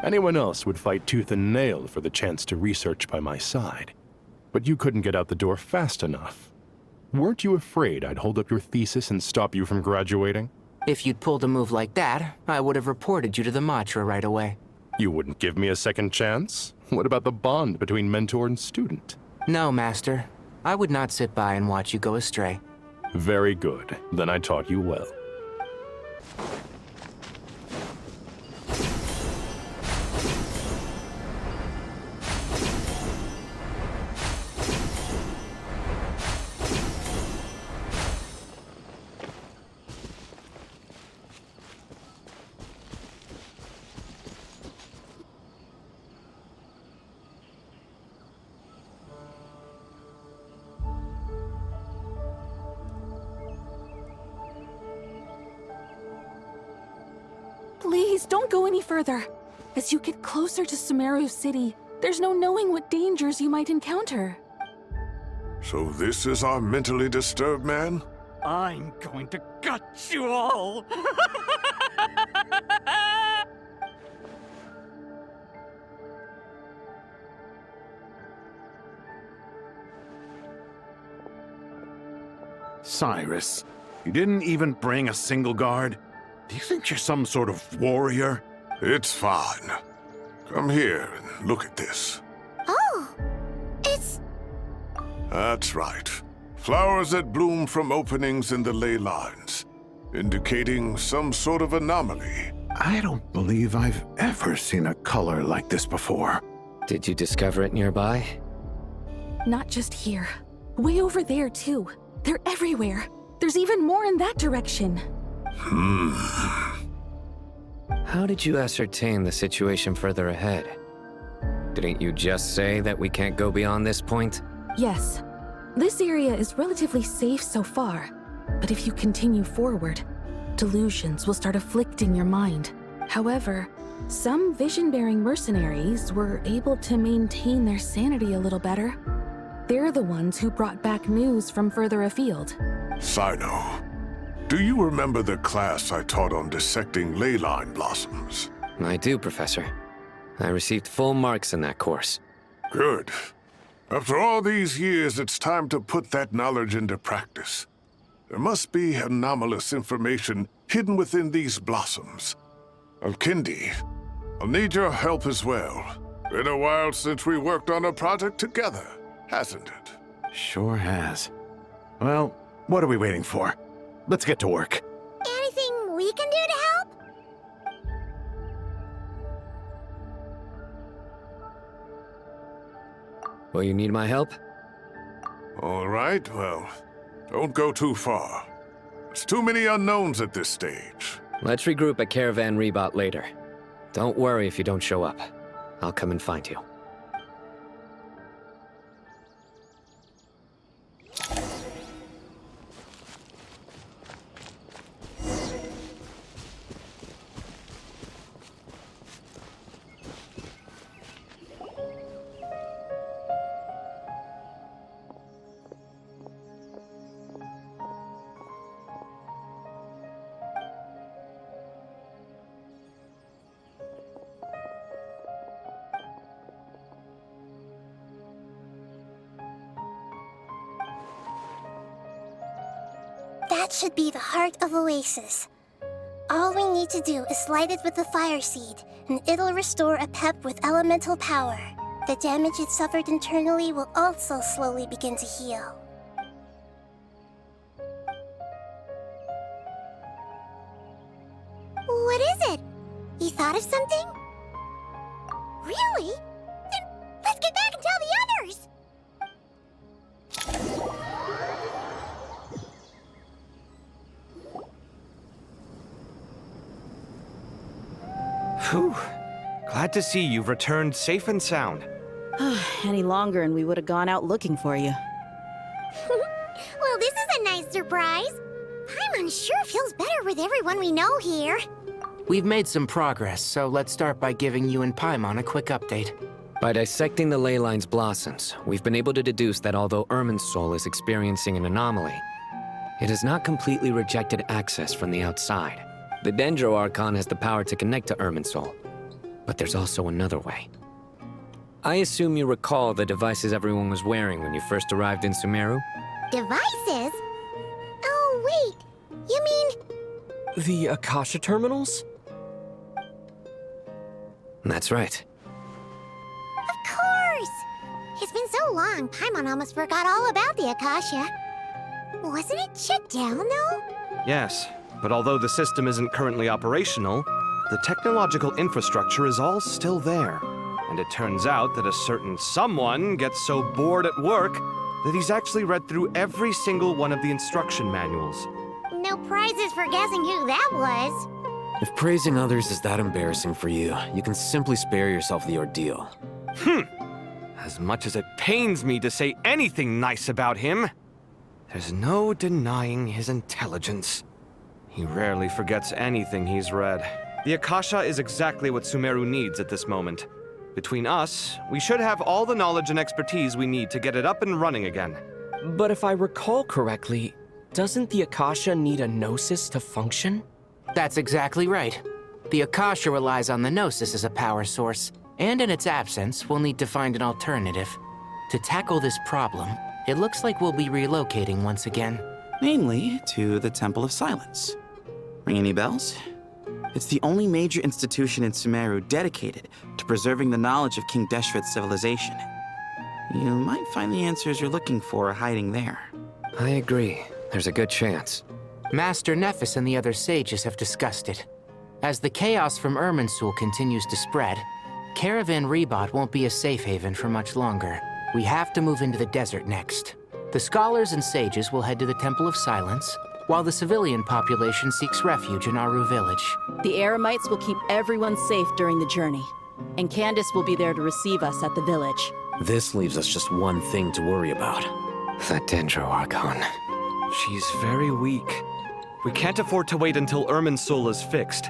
Speaker 1: Anyone else would fight tooth and nail for the chance to research by my side, but you couldn't get out the door fast enough. Weren't you afraid I'd hold up your thesis and stop you from graduating?
Speaker 18: If you'd pulled a move like that, I would have reported you to the Matra right away.
Speaker 1: You wouldn't give me a second chance? What about the bond between mentor and student?
Speaker 18: No, Master. I would not sit by and watch you go astray.
Speaker 1: Very good. Then I taught you well.
Speaker 12: Please, don't go any further. As you get closer to Sumeru City, there's no knowing what dangers you might encounter.
Speaker 22: So this is our mentally disturbed man?
Speaker 24: I'm going to gut you all!
Speaker 3: Cyrus, you didn't even bring a single guard? Do you think you're some sort of warrior?
Speaker 22: It's fine. Come here and look at this.
Speaker 14: Oh, it's...
Speaker 22: That's right. Flowers that bloom from openings in the ley lines, indicating some sort of anomaly.
Speaker 3: I don't believe I've ever seen a color like this before.
Speaker 15: Did you discover it nearby?
Speaker 12: Not just here. Way over there, too. They're everywhere. There's even more in that direction.
Speaker 15: How did you ascertain the situation further ahead? Didn't you just say that we can't go beyond this point?
Speaker 12: Yes. This area is relatively safe so far, but if you continue forward, delusions will start afflicting your mind. However, some vision-bearing mercenaries were able to maintain their sanity a little better. They're the ones who brought back news from further afield.
Speaker 22: Sino, do you remember the class I taught on dissecting ley line blossoms?
Speaker 15: I do, Professor. I received full marks in that course.
Speaker 22: Good. After all these years, it's time to put that knowledge into practice. There must be anomalous information hidden within these blossoms. Alkindi, I'll need your help as well. Been a while since we worked on a project together, hasn't it?
Speaker 3: Sure has. Well, what are we waiting for? Let's get to work.
Speaker 14: Anything we can do to help?
Speaker 15: Will you need my help?
Speaker 22: All right, well, don't go too far. There's too many unknowns at this stage.
Speaker 15: Let's regroup at Caravan Rebot later. Don't worry if you don't show up. I'll come and find you.
Speaker 14: That should be the heart of Oasis. All we need to do is light it with the fire seed, and it'll restore a pep with elemental power. The damage it suffered internally will also slowly begin to heal. What is it? You thought of something? Really? Then let's get back and tell the others!
Speaker 24: Whew. Glad to see you've returned safe and sound.
Speaker 16: Any longer and we would have gone out looking for you.
Speaker 14: Well, this is a nice surprise. I'm unsure it feels better with everyone we know here.
Speaker 18: We've made some progress, so let's start by giving you and Paimon a quick update.
Speaker 15: By dissecting the ley line's blossoms, we've been able to deduce that although Irminsul is experiencing an anomaly, it has not completely rejected access from the outside. The Dendro Archon has the power to connect to Irminsul, but there's also another way. I assume you recall the devices everyone was wearing when you first arrived in Sumeru?
Speaker 14: Devices? Oh, wait. You mean...
Speaker 19: The Akasha terminals?
Speaker 15: That's right.
Speaker 14: Of course! It's been so long, Paimon almost forgot all about the Akasha. Wasn't it shut down, though?
Speaker 24: Yes, But although the system isn't currently operational, the technological infrastructure is all still there. And it turns out that a certain someone gets so bored at work that he's actually read through every single one of the instruction manuals.
Speaker 14: No prizes for guessing who that was.
Speaker 9: If praising others is that embarrassing for you, you can simply spare yourself the ordeal.
Speaker 24: As much as it pains me to say anything nice about him, there's no denying his intelligence. He rarely forgets anything he's read. The Akasha is exactly what Sumeru needs at this moment. Between us, we should have all the knowledge and expertise we need to get it up and running again.
Speaker 4: But if I recall correctly, doesn't the Akasha need a Gnosis to function?
Speaker 18: That's exactly right. The Akasha relies on the Gnosis as a power source, and in its absence, we'll need to find an alternative. To tackle this problem, it looks like we'll be relocating once again.
Speaker 11: Namely, to the Temple of Silence. Ring any bells? It's the only major institution in Sumeru dedicated to preserving the knowledge of King Deshret's civilization. You might find the answers you're looking for hiding there.
Speaker 9: I agree. There's a good chance.
Speaker 18: Master Nephis and the other sages have discussed it. As the chaos from Irminsul continues to spread, Caravan Rebot won't be a safe haven for much longer. We have to move into the desert next. The scholars and sages will head to the Temple of Silence, while the civilian population seeks refuge in Aru village.
Speaker 16: The Eremites will keep everyone safe during the journey, and Candace will be there to receive us at the village.
Speaker 9: This leaves us just one thing to worry about. The Dendro Archon.
Speaker 24: She's very weak. We can't afford to wait until Irminsul is fixed.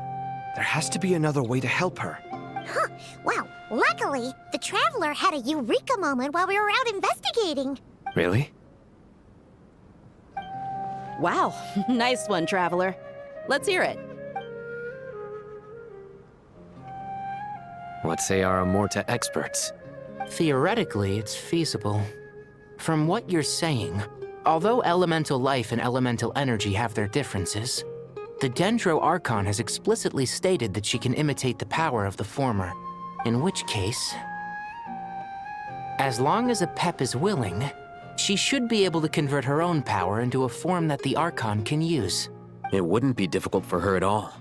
Speaker 24: There has to be another way to help her.
Speaker 14: Huh. Well, luckily, the Traveler had a eureka moment while we were out investigating.
Speaker 9: Really?
Speaker 16: Wow, nice one, Traveler. Let's hear it.
Speaker 9: What say our Amorta experts?
Speaker 18: Theoretically, it's feasible. From what you're saying, although elemental life and elemental energy have their differences, the Dendro Archon has explicitly stated that she can imitate the power of the former. In which case, as long as Apep is willing, she should be able to convert her own power into a form that the Archon can use.
Speaker 9: It wouldn't be difficult for her at all.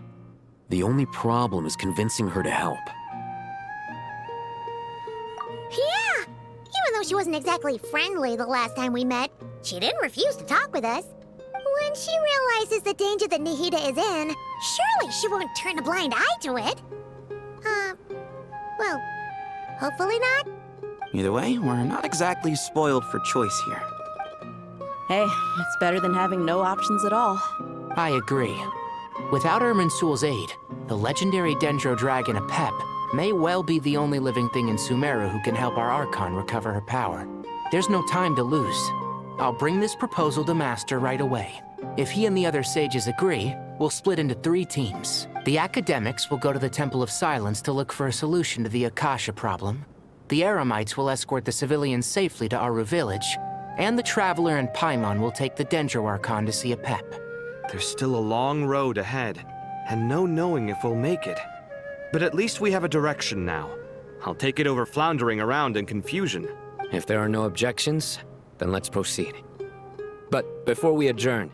Speaker 9: The only problem is convincing her to help.
Speaker 14: Yeah! Even though she wasn't exactly friendly the last time we met, she didn't refuse to talk with us. When she realizes the danger that Nahida is in, surely she won't turn a blind eye to it. Well, hopefully not.
Speaker 11: Either way, we're not exactly spoiled for choice here.
Speaker 16: Hey, it's better than having no options at all.
Speaker 18: I agree. Without Irminsul's aid, the legendary Dendro Dragon Apep may well be the only living thing in Sumeru who can help our Archon recover her power. There's no time to lose. I'll bring this proposal to Master right away. If he and the other sages agree, we'll split into 3 teams. The academics will go to the Temple of Silence to look for a solution to the Akasha problem. The Eremites will escort the civilians safely to Aru village, and the Traveler and Paimon will take the Dendro Archon to see Apep.
Speaker 24: There's still a long road ahead, and no knowing if we'll make it. But at least we have a direction now. I'll take it over floundering around in confusion.
Speaker 15: If there are no objections, then let's proceed. But before we adjourn,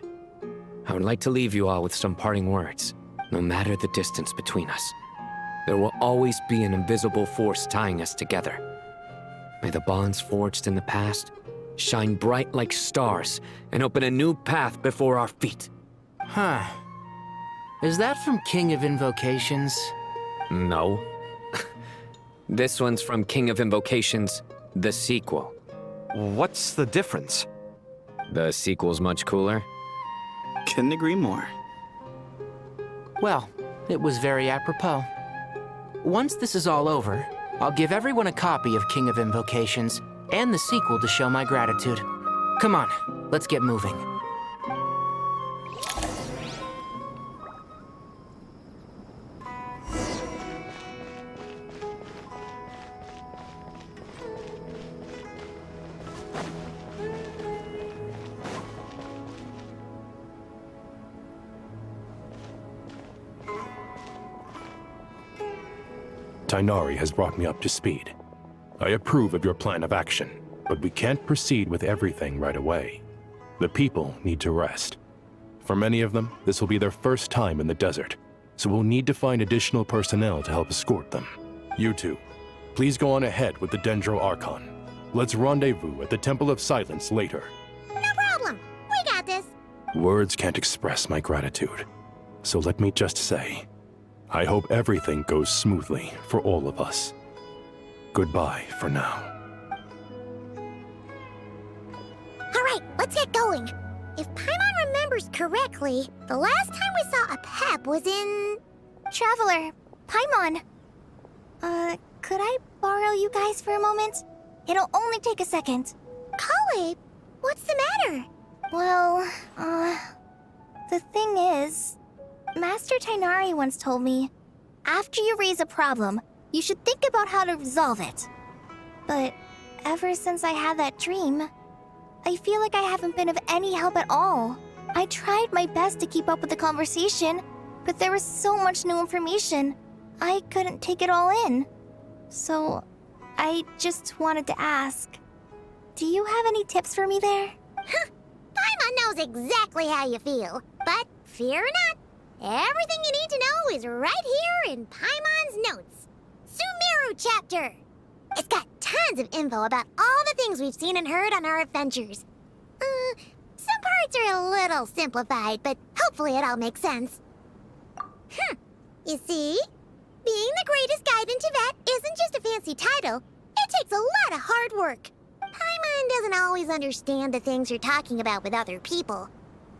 Speaker 15: I would like to leave you all with some parting words. No matter the distance between us, there will always be an invisible force tying us together. May the bonds forged in the past shine bright like stars and open a new path before our feet.
Speaker 18: Huh. Is that from King of Invocations?
Speaker 15: No. This one's from King of Invocations, the sequel.
Speaker 24: What's the difference?
Speaker 15: The sequel's much cooler.
Speaker 11: Couldn't agree more.
Speaker 18: Well, it was very apropos. Once this is all over, I'll give everyone a copy of King of Invocations and the sequel to show my gratitude. Come on, let's get moving.
Speaker 1: Tainari has brought me up to speed. I approve of your plan of action, but we can't proceed with everything right away. The people need to rest. For many of them, this will be their first time in the desert, so we'll need to find additional personnel to help escort them. You two, please go on ahead with the Dendro Archon. Let's rendezvous at the Temple of Silence later.
Speaker 14: No problem. We got this.
Speaker 1: Words can't express my gratitude, so let me just say, I hope everything goes smoothly for all of us. Goodbye for now.
Speaker 14: All right, let's get going. If Paimon remembers correctly, the last time we saw a Pep was in...
Speaker 2: Traveler, Paimon. Could I borrow you guys for a moment? It'll only take a second.
Speaker 14: Kale, what's the matter?
Speaker 2: Well, the thing is, Master Tighnari once told me, after you raise a problem, you should think about how to resolve it. But ever since I had that dream, I feel like I haven't been of any help at all. I tried my best to keep up with the conversation, but there was so much new information, I couldn't take it all in. So, I just wanted to ask, do you have any tips for me there?
Speaker 14: Paimon knows exactly how you feel, but fear not. Everything you need to know is right here in Paimon's notes. Sumeru chapter. It's got tons of info about all the things we've seen and heard on our adventures. Some parts are a little simplified, but hopefully it all makes sense. You see? Being the greatest guide in Tibet isn't just a fancy title. It takes a lot of hard work. Paimon doesn't always understand the things you're talking about with other people.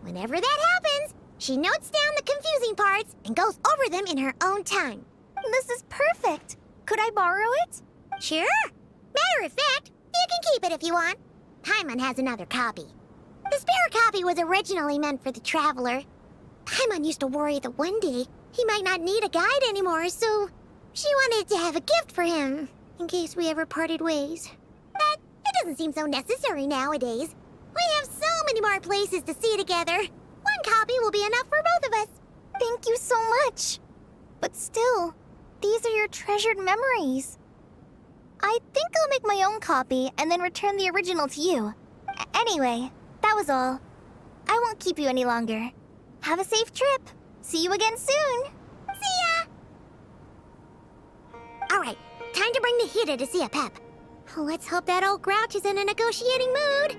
Speaker 14: Whenever that happens, she notes down the confusing parts and goes over them in her own time.
Speaker 2: This is perfect. Could I borrow it?
Speaker 14: Sure. Matter of fact, you can keep it if you want. Paimon has another copy. The spare copy was originally meant for the Traveler. Paimon used to worry that one day he might not need a guide anymore, so she wanted to have a gift for him, in case we ever parted ways. But it doesn't seem so necessary nowadays. We have so many more places to see together. One copy will be enough for both of us.
Speaker 2: Thank you so much. But still, these are your treasured memories. I think I'll make my own copy and then return the original to you. Anyway, that was all. I won't keep you any longer. Have a safe trip. See you again soon.
Speaker 14: See ya! Alright, time to bring the Hida to see a Pep. Let's hope that old grouch is in a negotiating mood.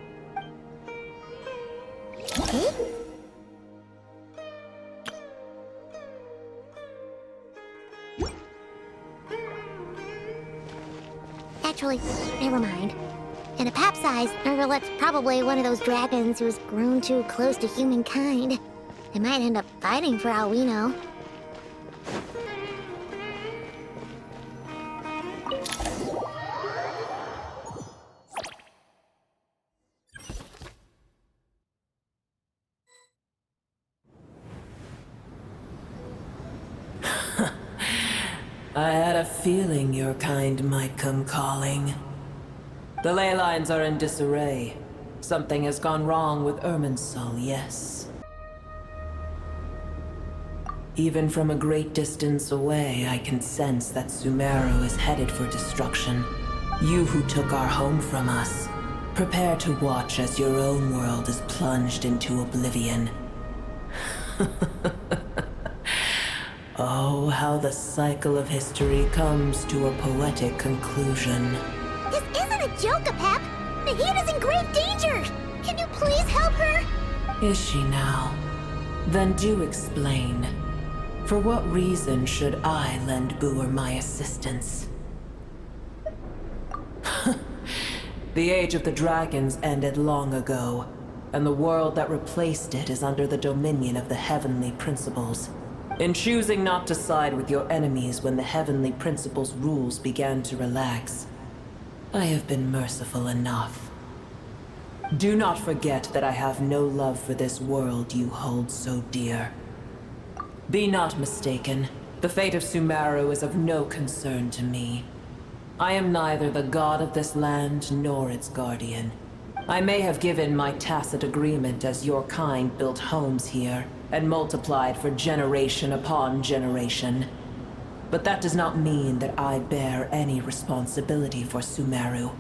Speaker 14: Actually, never mind. In a Pep size, Nergalet's probably one of those dragons who's grown too close to humankind. They might end up fighting for all we know.
Speaker 5: I had a feeling your kind might come calling. The ley lines are in disarray. Something has gone wrong with Irminsul, yes. Even from a great distance away, I can sense that Sumeru is headed for destruction. You who took our home from us, prepare to watch as your own world is plunged into oblivion. Oh, how the cycle of history comes to a poetic conclusion.
Speaker 14: This isn't a joke, Pep! The Hida's in grave danger! Can you please help her?
Speaker 5: Is she now? Then do explain. For what reason should I lend Booer my assistance? The Age of the Dragons ended long ago, and the world that replaced it is under the dominion of the Heavenly Principles. In choosing not to side with your enemies when the Heavenly Principles' rules began to relax, I have been merciful enough. Do not forget that I have no love for this world you hold so dear. Be not mistaken, the fate of Sumeru is of no concern to me. I am neither the god of this land nor its guardian. I may have given my tacit agreement as your kind built homes here and multiplied for generation upon generation. But that does not mean that I bear any responsibility for Sumeru.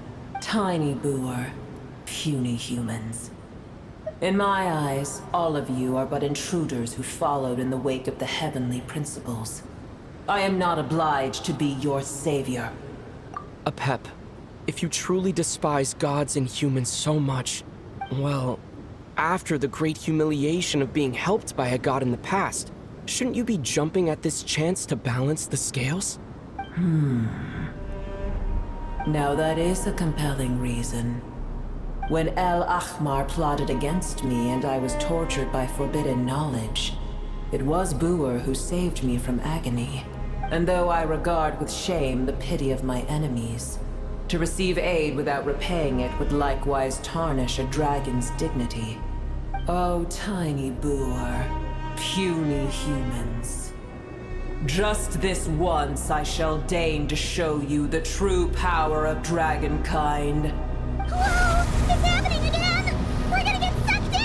Speaker 5: Tiny Booer, puny humans. In my eyes, all of you are but intruders who followed in the wake of the heavenly principles. I am not obliged to be your savior.
Speaker 4: Apep, if you truly despise gods and humans so much, well, after the great humiliation of being helped by a god in the past, shouldn't you be jumping at this chance to balance the scales?
Speaker 5: Now that is a compelling reason. When El Ahmar plotted against me and I was tortured by forbidden knowledge, it was Buer who saved me from agony. And though I regard with shame the pity of my enemies, to receive aid without repaying it would likewise tarnish a dragon's dignity. Oh, tiny Buer, puny humans. Just this once I shall deign to show you the true power of dragonkind.
Speaker 14: Whoa! It's happening again! We're gonna get sucked in!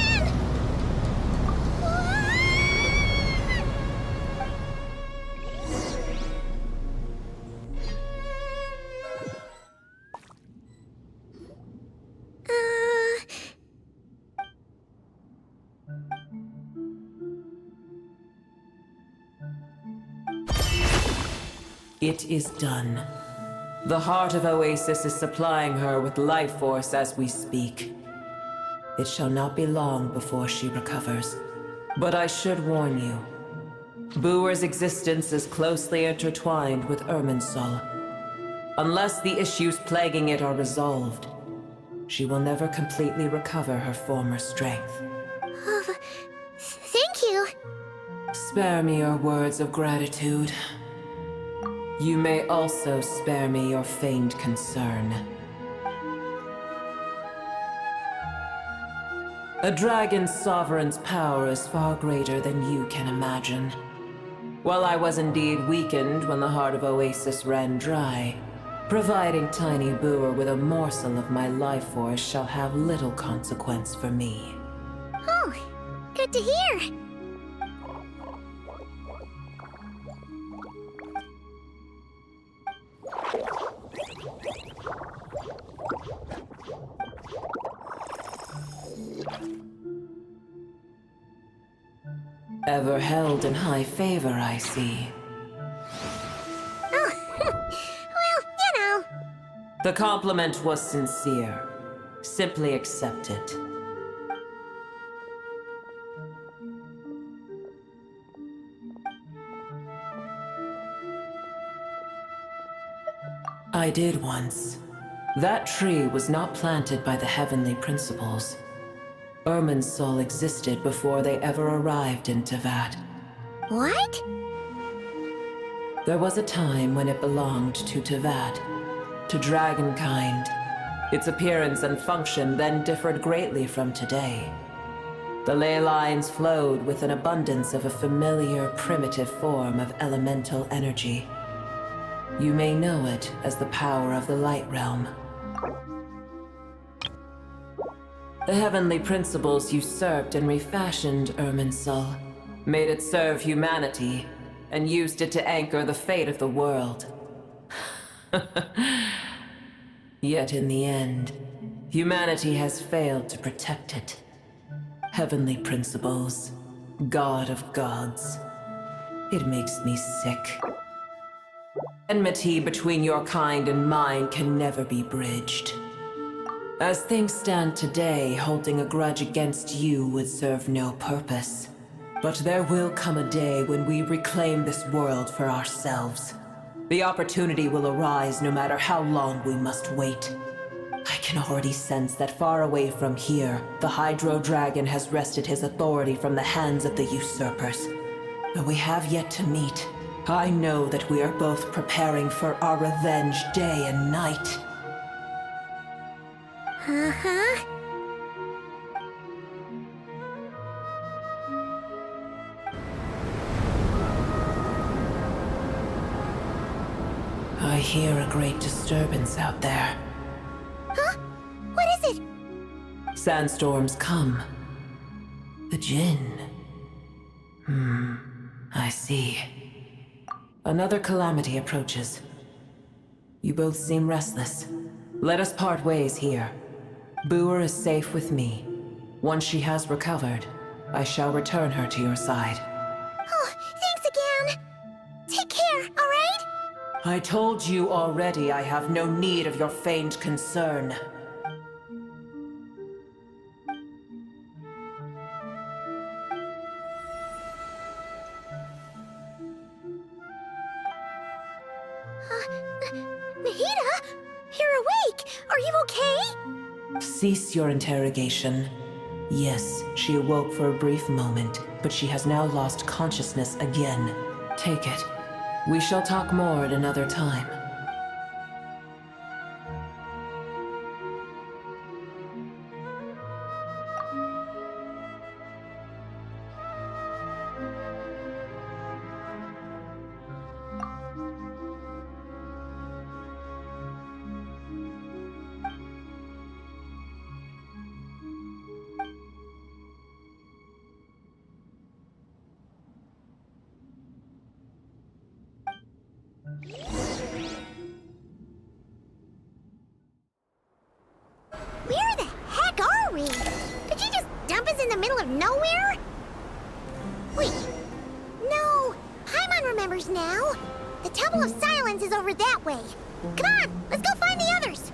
Speaker 5: It is done. The heart of Oasis is supplying her with life force as we speak. It shall not be long before she recovers. But I should warn you. Buer's existence is closely intertwined with Irminsul. Unless the issues plaguing it are resolved, she will never completely recover her former strength.
Speaker 14: Thank you.
Speaker 5: Spare me your words of gratitude. You may also spare me your feigned concern. A dragon's sovereign's power is far greater than you can imagine. While I was indeed weakened when the heart of Oasis ran dry, providing tiny Buer with a morsel of my life force shall have little consequence for me.
Speaker 14: Oh, good to hear.
Speaker 5: Ever held in high favor, I see.
Speaker 14: Oh, well, you know.
Speaker 5: The compliment was sincere. Simply accept it. I did once. That tree was not planted by the heavenly principles. Irminsul existed before they ever arrived in Tevat.
Speaker 14: What?
Speaker 5: There was a time when it belonged to Tevat, to dragonkind. Its appearance and function then differed greatly from today. The ley lines flowed with an abundance of a familiar, primitive form of elemental energy. You may know it as the power of the Light Realm. The heavenly principles usurped and refashioned Irminsul, made it serve humanity, and used it to anchor the fate of the world. Yet in the end, humanity has failed to protect it. Heavenly principles, God of gods. It makes me sick. Enmity between your kind and mine can never be bridged. As things stand today, holding a grudge against you would serve no purpose. But there will come a day when we reclaim this world for ourselves. The opportunity will arise no matter how long we must wait. I can already sense that far away from here, the Hydro Dragon has wrested his authority from the hands of the usurpers. Though we have yet to meet, I know that we are both preparing for our revenge day and night.
Speaker 14: Uh-huh.
Speaker 5: I hear a great disturbance out there.
Speaker 14: Huh? What is it?
Speaker 5: Sandstorms come. The Jinn. I see. Another calamity approaches. You both seem restless. Let us part ways here. Buer is safe with me. Once she has recovered, I shall return her to your side.
Speaker 14: Oh, thanks again. Take care, alright?
Speaker 5: I told you already I have no need of your feigned concern.
Speaker 14: Mahita? You're awake! Are you okay?
Speaker 5: Cease your interrogation. Yes, she awoke for a brief moment, but she has now lost consciousness again. Take it. We shall talk more at another time.
Speaker 14: Where the heck are we? Did you just dump us in the middle of nowhere? Wait. No. Paimon remembers now. The Temple of Silence is over that way. Come on, let's go find the others.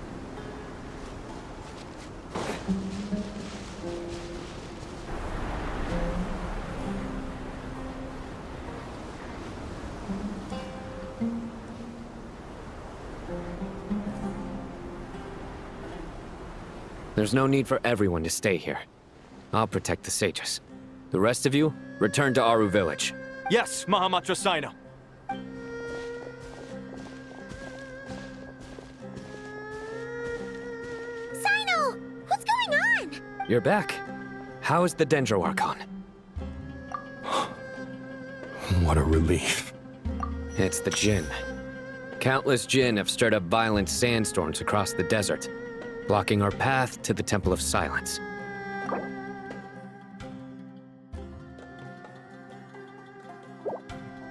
Speaker 15: There's no need for everyone to stay here. I'll protect the sages. The rest of you, return to Aru village.
Speaker 24: Yes, Mahamatra Sino.
Speaker 14: Sino! What's going on?
Speaker 15: You're back. How is the Dendro Archon?
Speaker 1: What a relief.
Speaker 15: It's the Jinn. Countless Jinn have stirred up violent sandstorms across the desert, blocking our path to the Temple of Silence.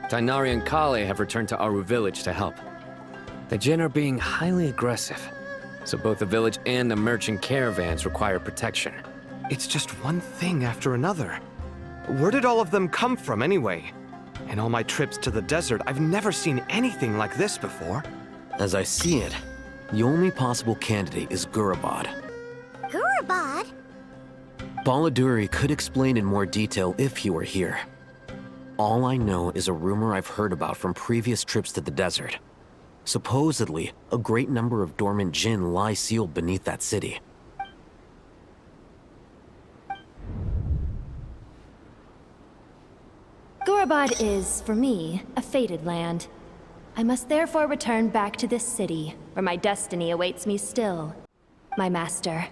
Speaker 15: Tainari and Kale have returned to Aru village to help. The Jinn are being highly aggressive, so both the village and the merchant caravans require protection.
Speaker 24: It's just one thing after another. Where did all of them come from anyway? In all my trips to the desert, I've never seen anything like this before.
Speaker 9: As I see it, the only possible candidate is Gurabad.
Speaker 14: Gurabad?
Speaker 9: Baladuri could explain in more detail if he were here. All I know is a rumor I've heard about from previous trips to the desert. Supposedly, a great number of dormant Jinn lie sealed beneath that city.
Speaker 8: Gurabad is, for me, a fated land. I must therefore return back to this city, where my destiny awaits me still. My master,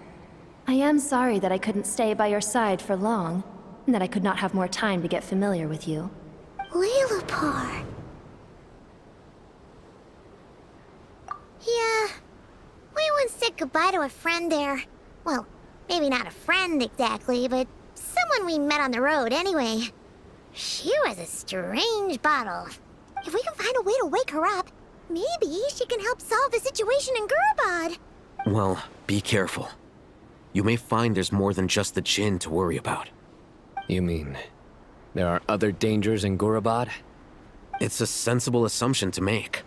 Speaker 8: I am sorry that I couldn't stay by your side for long, and that I could not have more time to get familiar with you.
Speaker 14: Lilupar. Yeah. We once said goodbye to a friend there. Well, maybe not a friend exactly, but someone we met on the road anyway. She was a strange bottle. If we can find a way to wake her up, maybe she can help solve the situation in Gurabad.
Speaker 9: Well, be careful. You may find there's more than just the Jinn to worry about.
Speaker 15: You mean, there are other dangers in Gurabad?
Speaker 9: It's a sensible assumption to make.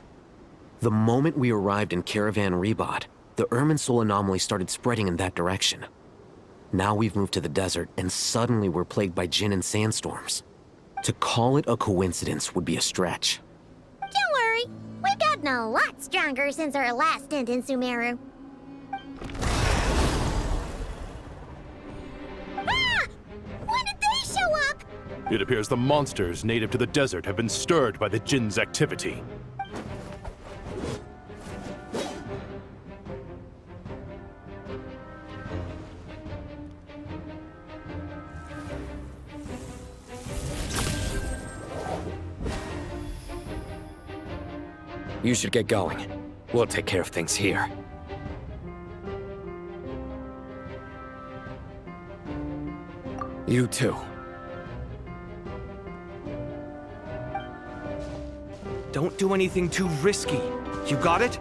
Speaker 9: The moment we arrived in Caravan Rebad, the Irminsul anomaly started spreading in that direction. Now we've moved to the desert, and suddenly we're plagued by Jinn and sandstorms. To call it a coincidence would be a stretch.
Speaker 14: Don't worry, we've gotten a lot stronger since our last stint in Sumeru. Ah! When did they show up?
Speaker 1: It appears the monsters native to the desert have been stirred by the Jinn's activity.
Speaker 15: You should get going. We'll take care of things here. You too.
Speaker 24: Don't do anything too risky. You got it?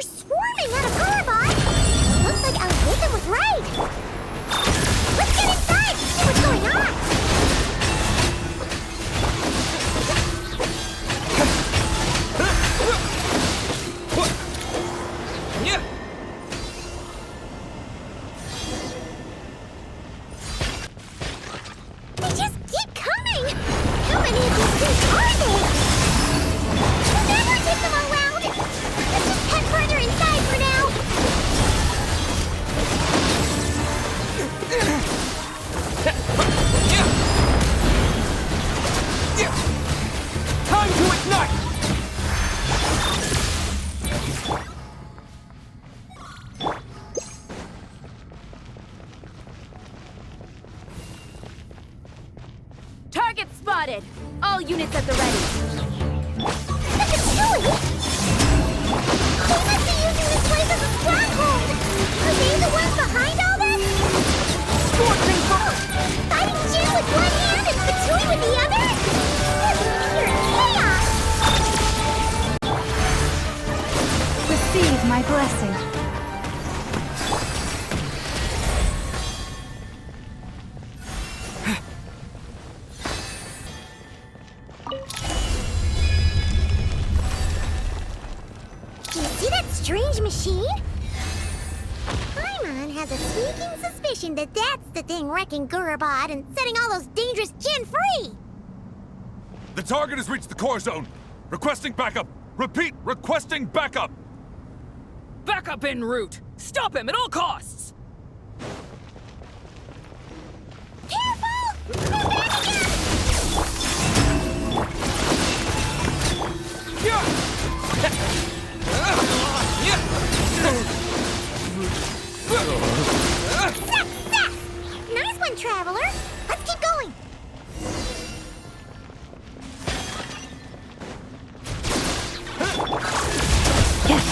Speaker 14: swarming out of Gurabot! Looks like Alvita was right! Let's get inside and see what's going on! They just keep coming! How many of these things are there? We'll never take them all out! Let's just head further inside for now!
Speaker 24: Time to ignite!
Speaker 8: Target spotted! All units at the ready.
Speaker 14: Look at Chewie! They must be using this place as a stronghold! Are they the ones behind all this? Scorching Fire! Fighting Jin with one hand and Fatui with the other? This is pure chaos!
Speaker 8: Receive my blessing.
Speaker 14: Do you see that strange machine? Paimon has a sneaking suspicion that that's the thing wrecking Gurabot and setting all those dangerous Jin free!
Speaker 6: The target has reached the core zone. Requesting backup. Repeat, requesting backup.
Speaker 17: Backup en route. Stop him at all costs.
Speaker 14: Careful! They're back again! Success! Nice one, Traveler! Let's keep going!
Speaker 8: Yes!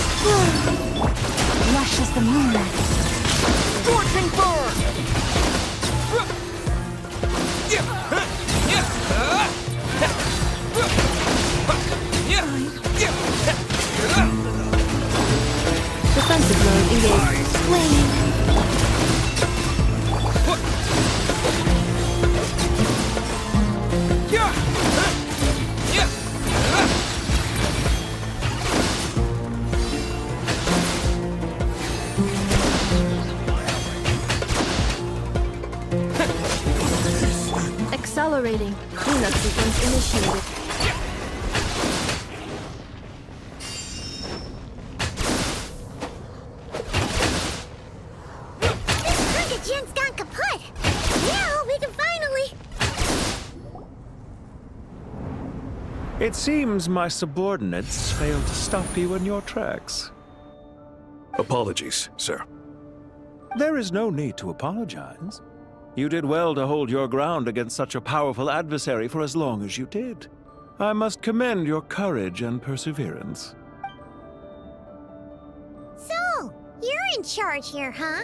Speaker 8: Lush as the moonlight.
Speaker 24: Scorching Fire!
Speaker 8: Defensive mode engaged. Flame. Accelerating. Cleanup sequence initiated.
Speaker 14: This Jin's gone kaput! Now we can finally...
Speaker 19: It seems my subordinates failed to stop you in your tracks.
Speaker 1: Apologies, sir.
Speaker 19: There is no need to apologize. You did well to hold your ground against such a powerful adversary for as long as you did. I must commend your courage and perseverance.
Speaker 14: So, you're in charge here, huh?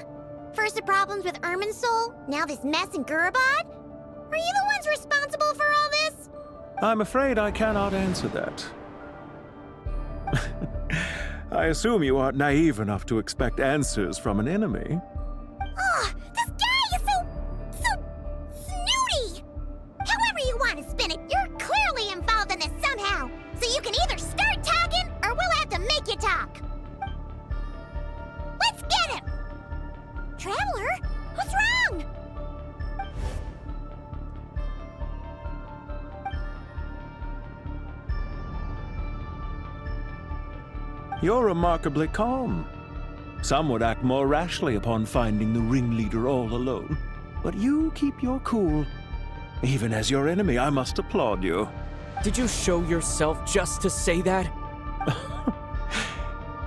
Speaker 14: First the problems with Irminsul, now this mess in Gurabot? Are you the ones responsible for all this?
Speaker 19: I'm afraid I cannot answer that. I assume you aren't naive enough to expect answers from an enemy.
Speaker 14: Oh, this guy is so snooty! However you want to spin it, you're clearly involved in this somehow. So you can either start talking, or we'll have to make you talk. Let's get him! Traveler, what's wrong?
Speaker 19: You're remarkably calm. Some would act more rashly upon finding the ringleader all alone. But you keep your cool. Even as your enemy, I must applaud you.
Speaker 4: Did you show yourself just to say that?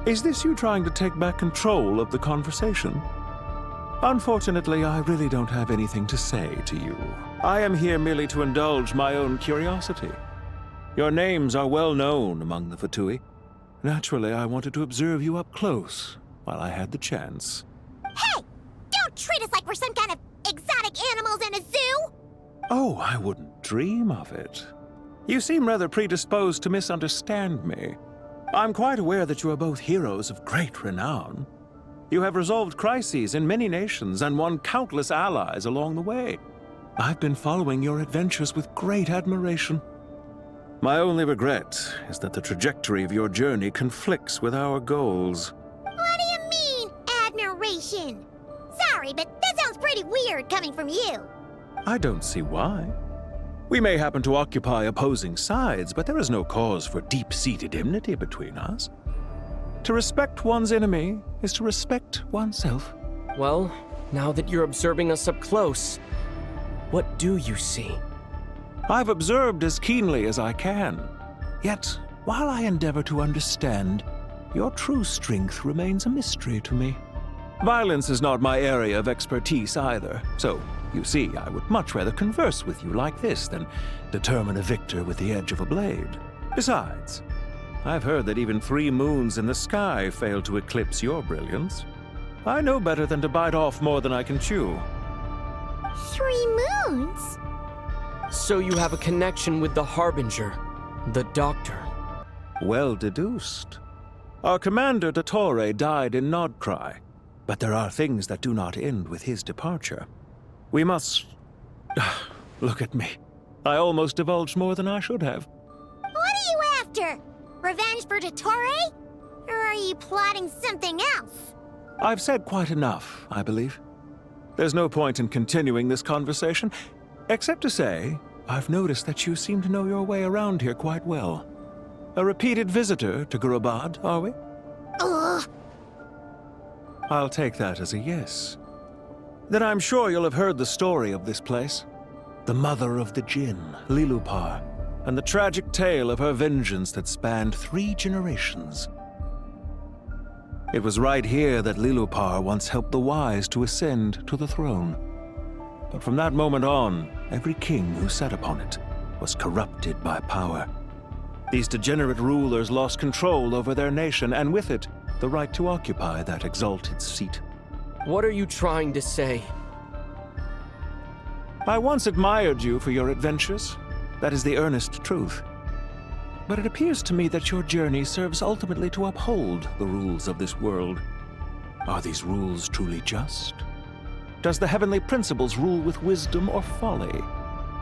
Speaker 19: Is this you trying to take back control of the conversation? Unfortunately, I really don't have anything to say to you. I am here merely to indulge my own curiosity. Your names are well known among the Fatui. Naturally, I wanted to observe you up close while I had the chance.
Speaker 14: Hey! Don't treat us like we're some kind of exotic animals in a zoo!
Speaker 19: Oh, I wouldn't dream of it. You seem rather predisposed to misunderstand me. I'm quite aware that you are both heroes of great renown. You have resolved crises in many nations and won countless allies along the way. I've been following your adventures with great admiration. My only regret is that the trajectory of your journey conflicts with our goals.
Speaker 14: What do you mean, admiration? Sorry, but that sounds pretty weird coming from you.
Speaker 19: I don't see why. We may happen to occupy opposing sides, but there is no cause for deep-seated enmity between us. To respect one's enemy is to respect oneself.
Speaker 4: Well, now that you're observing us up close, what do you see?
Speaker 19: I've observed as keenly as I can. Yet, while I endeavor to understand, your true strength remains a mystery to me. Violence is not my area of expertise either, so, you see, I would much rather converse with you like this than determine a victor with the edge of a blade. Besides, I've heard that even 3 moons in the sky fail to eclipse your brilliance. I know better than to bite off more than I can chew.
Speaker 14: 3 moons?
Speaker 4: So you have a connection with the Harbinger, the Doctor.
Speaker 19: Well deduced. Our commander, Dottore, died in Nodcry, but there are things that do not end with his departure. We must... Look at me. I almost divulged more than I should have.
Speaker 14: What are you after? Revenge for Dottore? Or are you plotting something else?
Speaker 19: I've said quite enough, I believe. There's no point in continuing this conversation, except to say, I've noticed that you seem to know your way around here quite well. A repeated visitor to Gurabad, are we?
Speaker 14: Ugh.
Speaker 19: I'll take that as a yes. Then I'm sure you'll have heard the story of this place. The mother of the Jinn, Lilupar, and the tragic tale of her vengeance that spanned 3 generations. It was right here that Lilupar once helped the wise to ascend to the throne. But from that moment on, every king who sat upon it was corrupted by power. These degenerate rulers lost control over their nation, and with it, the right to occupy that exalted seat.
Speaker 4: What are you trying to say?
Speaker 19: I once admired you for your adventures. That is the earnest truth. But it appears to me that your journey serves ultimately to uphold the rules of this world. Are these rules truly just? Does the heavenly principles rule with wisdom or folly?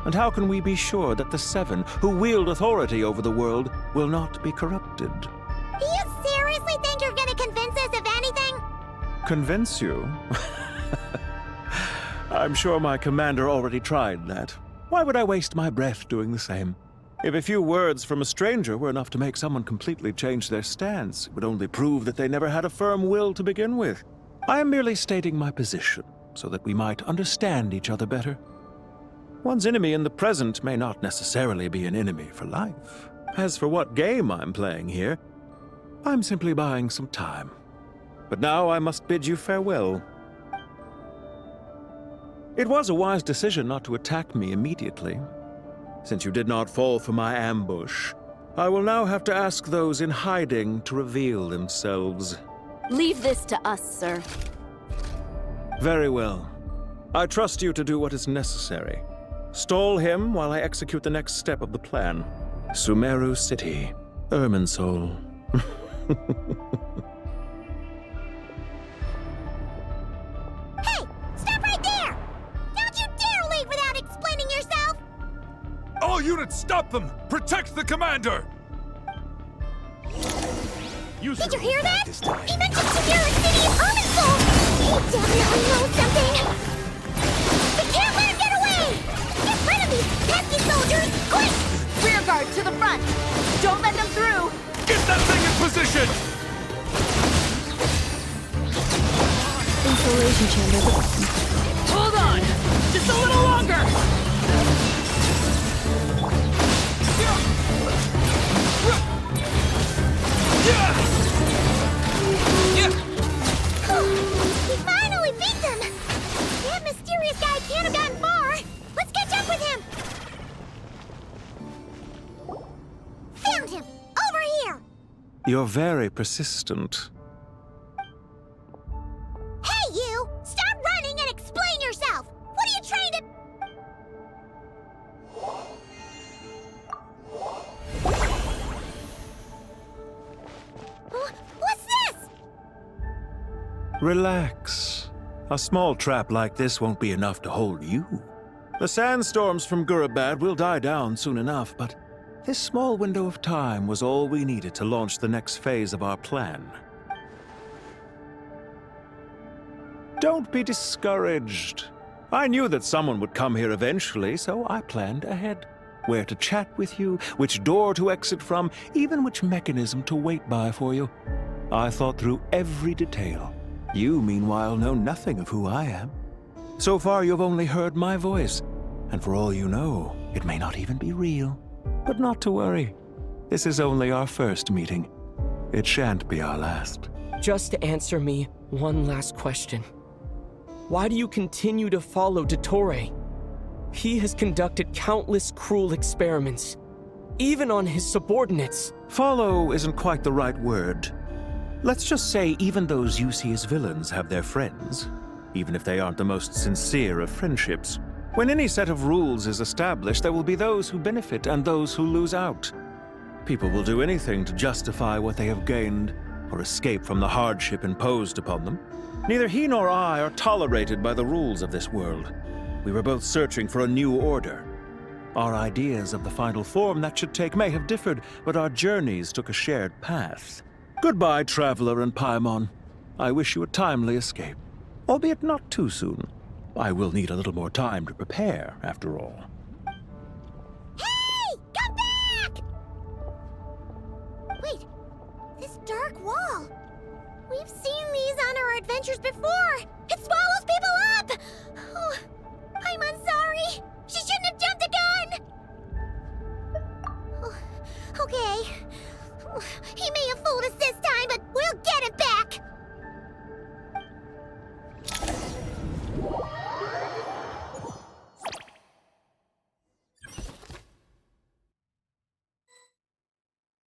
Speaker 19: And how can we be sure that the 7 who wield authority over the world will not be corrupted?
Speaker 14: Do you seriously think you're gonna convince us of anything?
Speaker 19: Convince you? I'm sure my commander already tried that. Why would I waste my breath doing the same? If a few words from a stranger were enough to make someone completely change their stance, it would only prove that they never had a firm will to begin with. I am merely stating my position, so that we might understand each other better. One's enemy in the present may not necessarily be an enemy for life. As for what game I'm playing here, I'm simply buying some time. But now I must bid you farewell. It was a wise decision not to attack me immediately. Since you did not fall for my ambush, I will now have to ask those in hiding to reveal themselves.
Speaker 16: Leave this to us, sir.
Speaker 19: Very well. I trust you to do what is necessary. Stall him while I execute the next step of the plan. Sumeru City, Irminsul.
Speaker 14: Hey! Stop right there! Don't you dare leave without explaining yourself!
Speaker 6: All units, stop them! Protect the commander!
Speaker 14: Did you hear that? He mentioned Sumeru City and Irminsul! He definitely knows something! We can't let him get away! Get rid of these pesky soldiers, quick!
Speaker 16: Rear guard to the front! Don't let them through!
Speaker 6: Get that thing in position!
Speaker 12: Insulation chamber.
Speaker 17: Hold on! Just a little longer!
Speaker 14: We finally beat them! That mysterious guy can't have gotten far! Let's catch up with him! Found him! Over here!
Speaker 19: You're very persistent.
Speaker 14: Hey, you! Stop running and explain yourself! What are you trying to...
Speaker 19: Relax. A small trap like this won't be enough to hold you. The sandstorms from Gurabad will die down soon enough, but this small window of time was all we needed to launch the next phase of our plan. Don't be discouraged. I knew that someone would come here eventually, so I planned ahead. Where to chat with you, which door to exit from, even which mechanism to wait by for you. I thought through every detail. You, meanwhile, know nothing of who I am. So far, you've only heard my voice, and for all you know, it may not even be real. But not to worry. This is only our first meeting. It shan't be our last.
Speaker 4: Just answer me one last question. Why do you continue to follow Dottore? He has conducted countless cruel experiments, even on his subordinates.
Speaker 19: Follow isn't quite the right word. Let's just say even those you see as villains have their friends, even if they aren't the most sincere of friendships. When any set of rules is established, there will be those who benefit and those who lose out. People will do anything to justify what they have gained or escape from the hardship imposed upon them. Neither he nor I are tolerated by the rules of this world. We were both searching for a new order. Our ideas of the final form that should take may have differed, but our journeys took a shared path. Goodbye, Traveler and Paimon. I wish you a timely escape, albeit not too soon. I will need a little more time to prepare, after all.
Speaker 14: Hey! Come back! Wait, this dark wall. We've seen these on our adventures before. It's swallowed!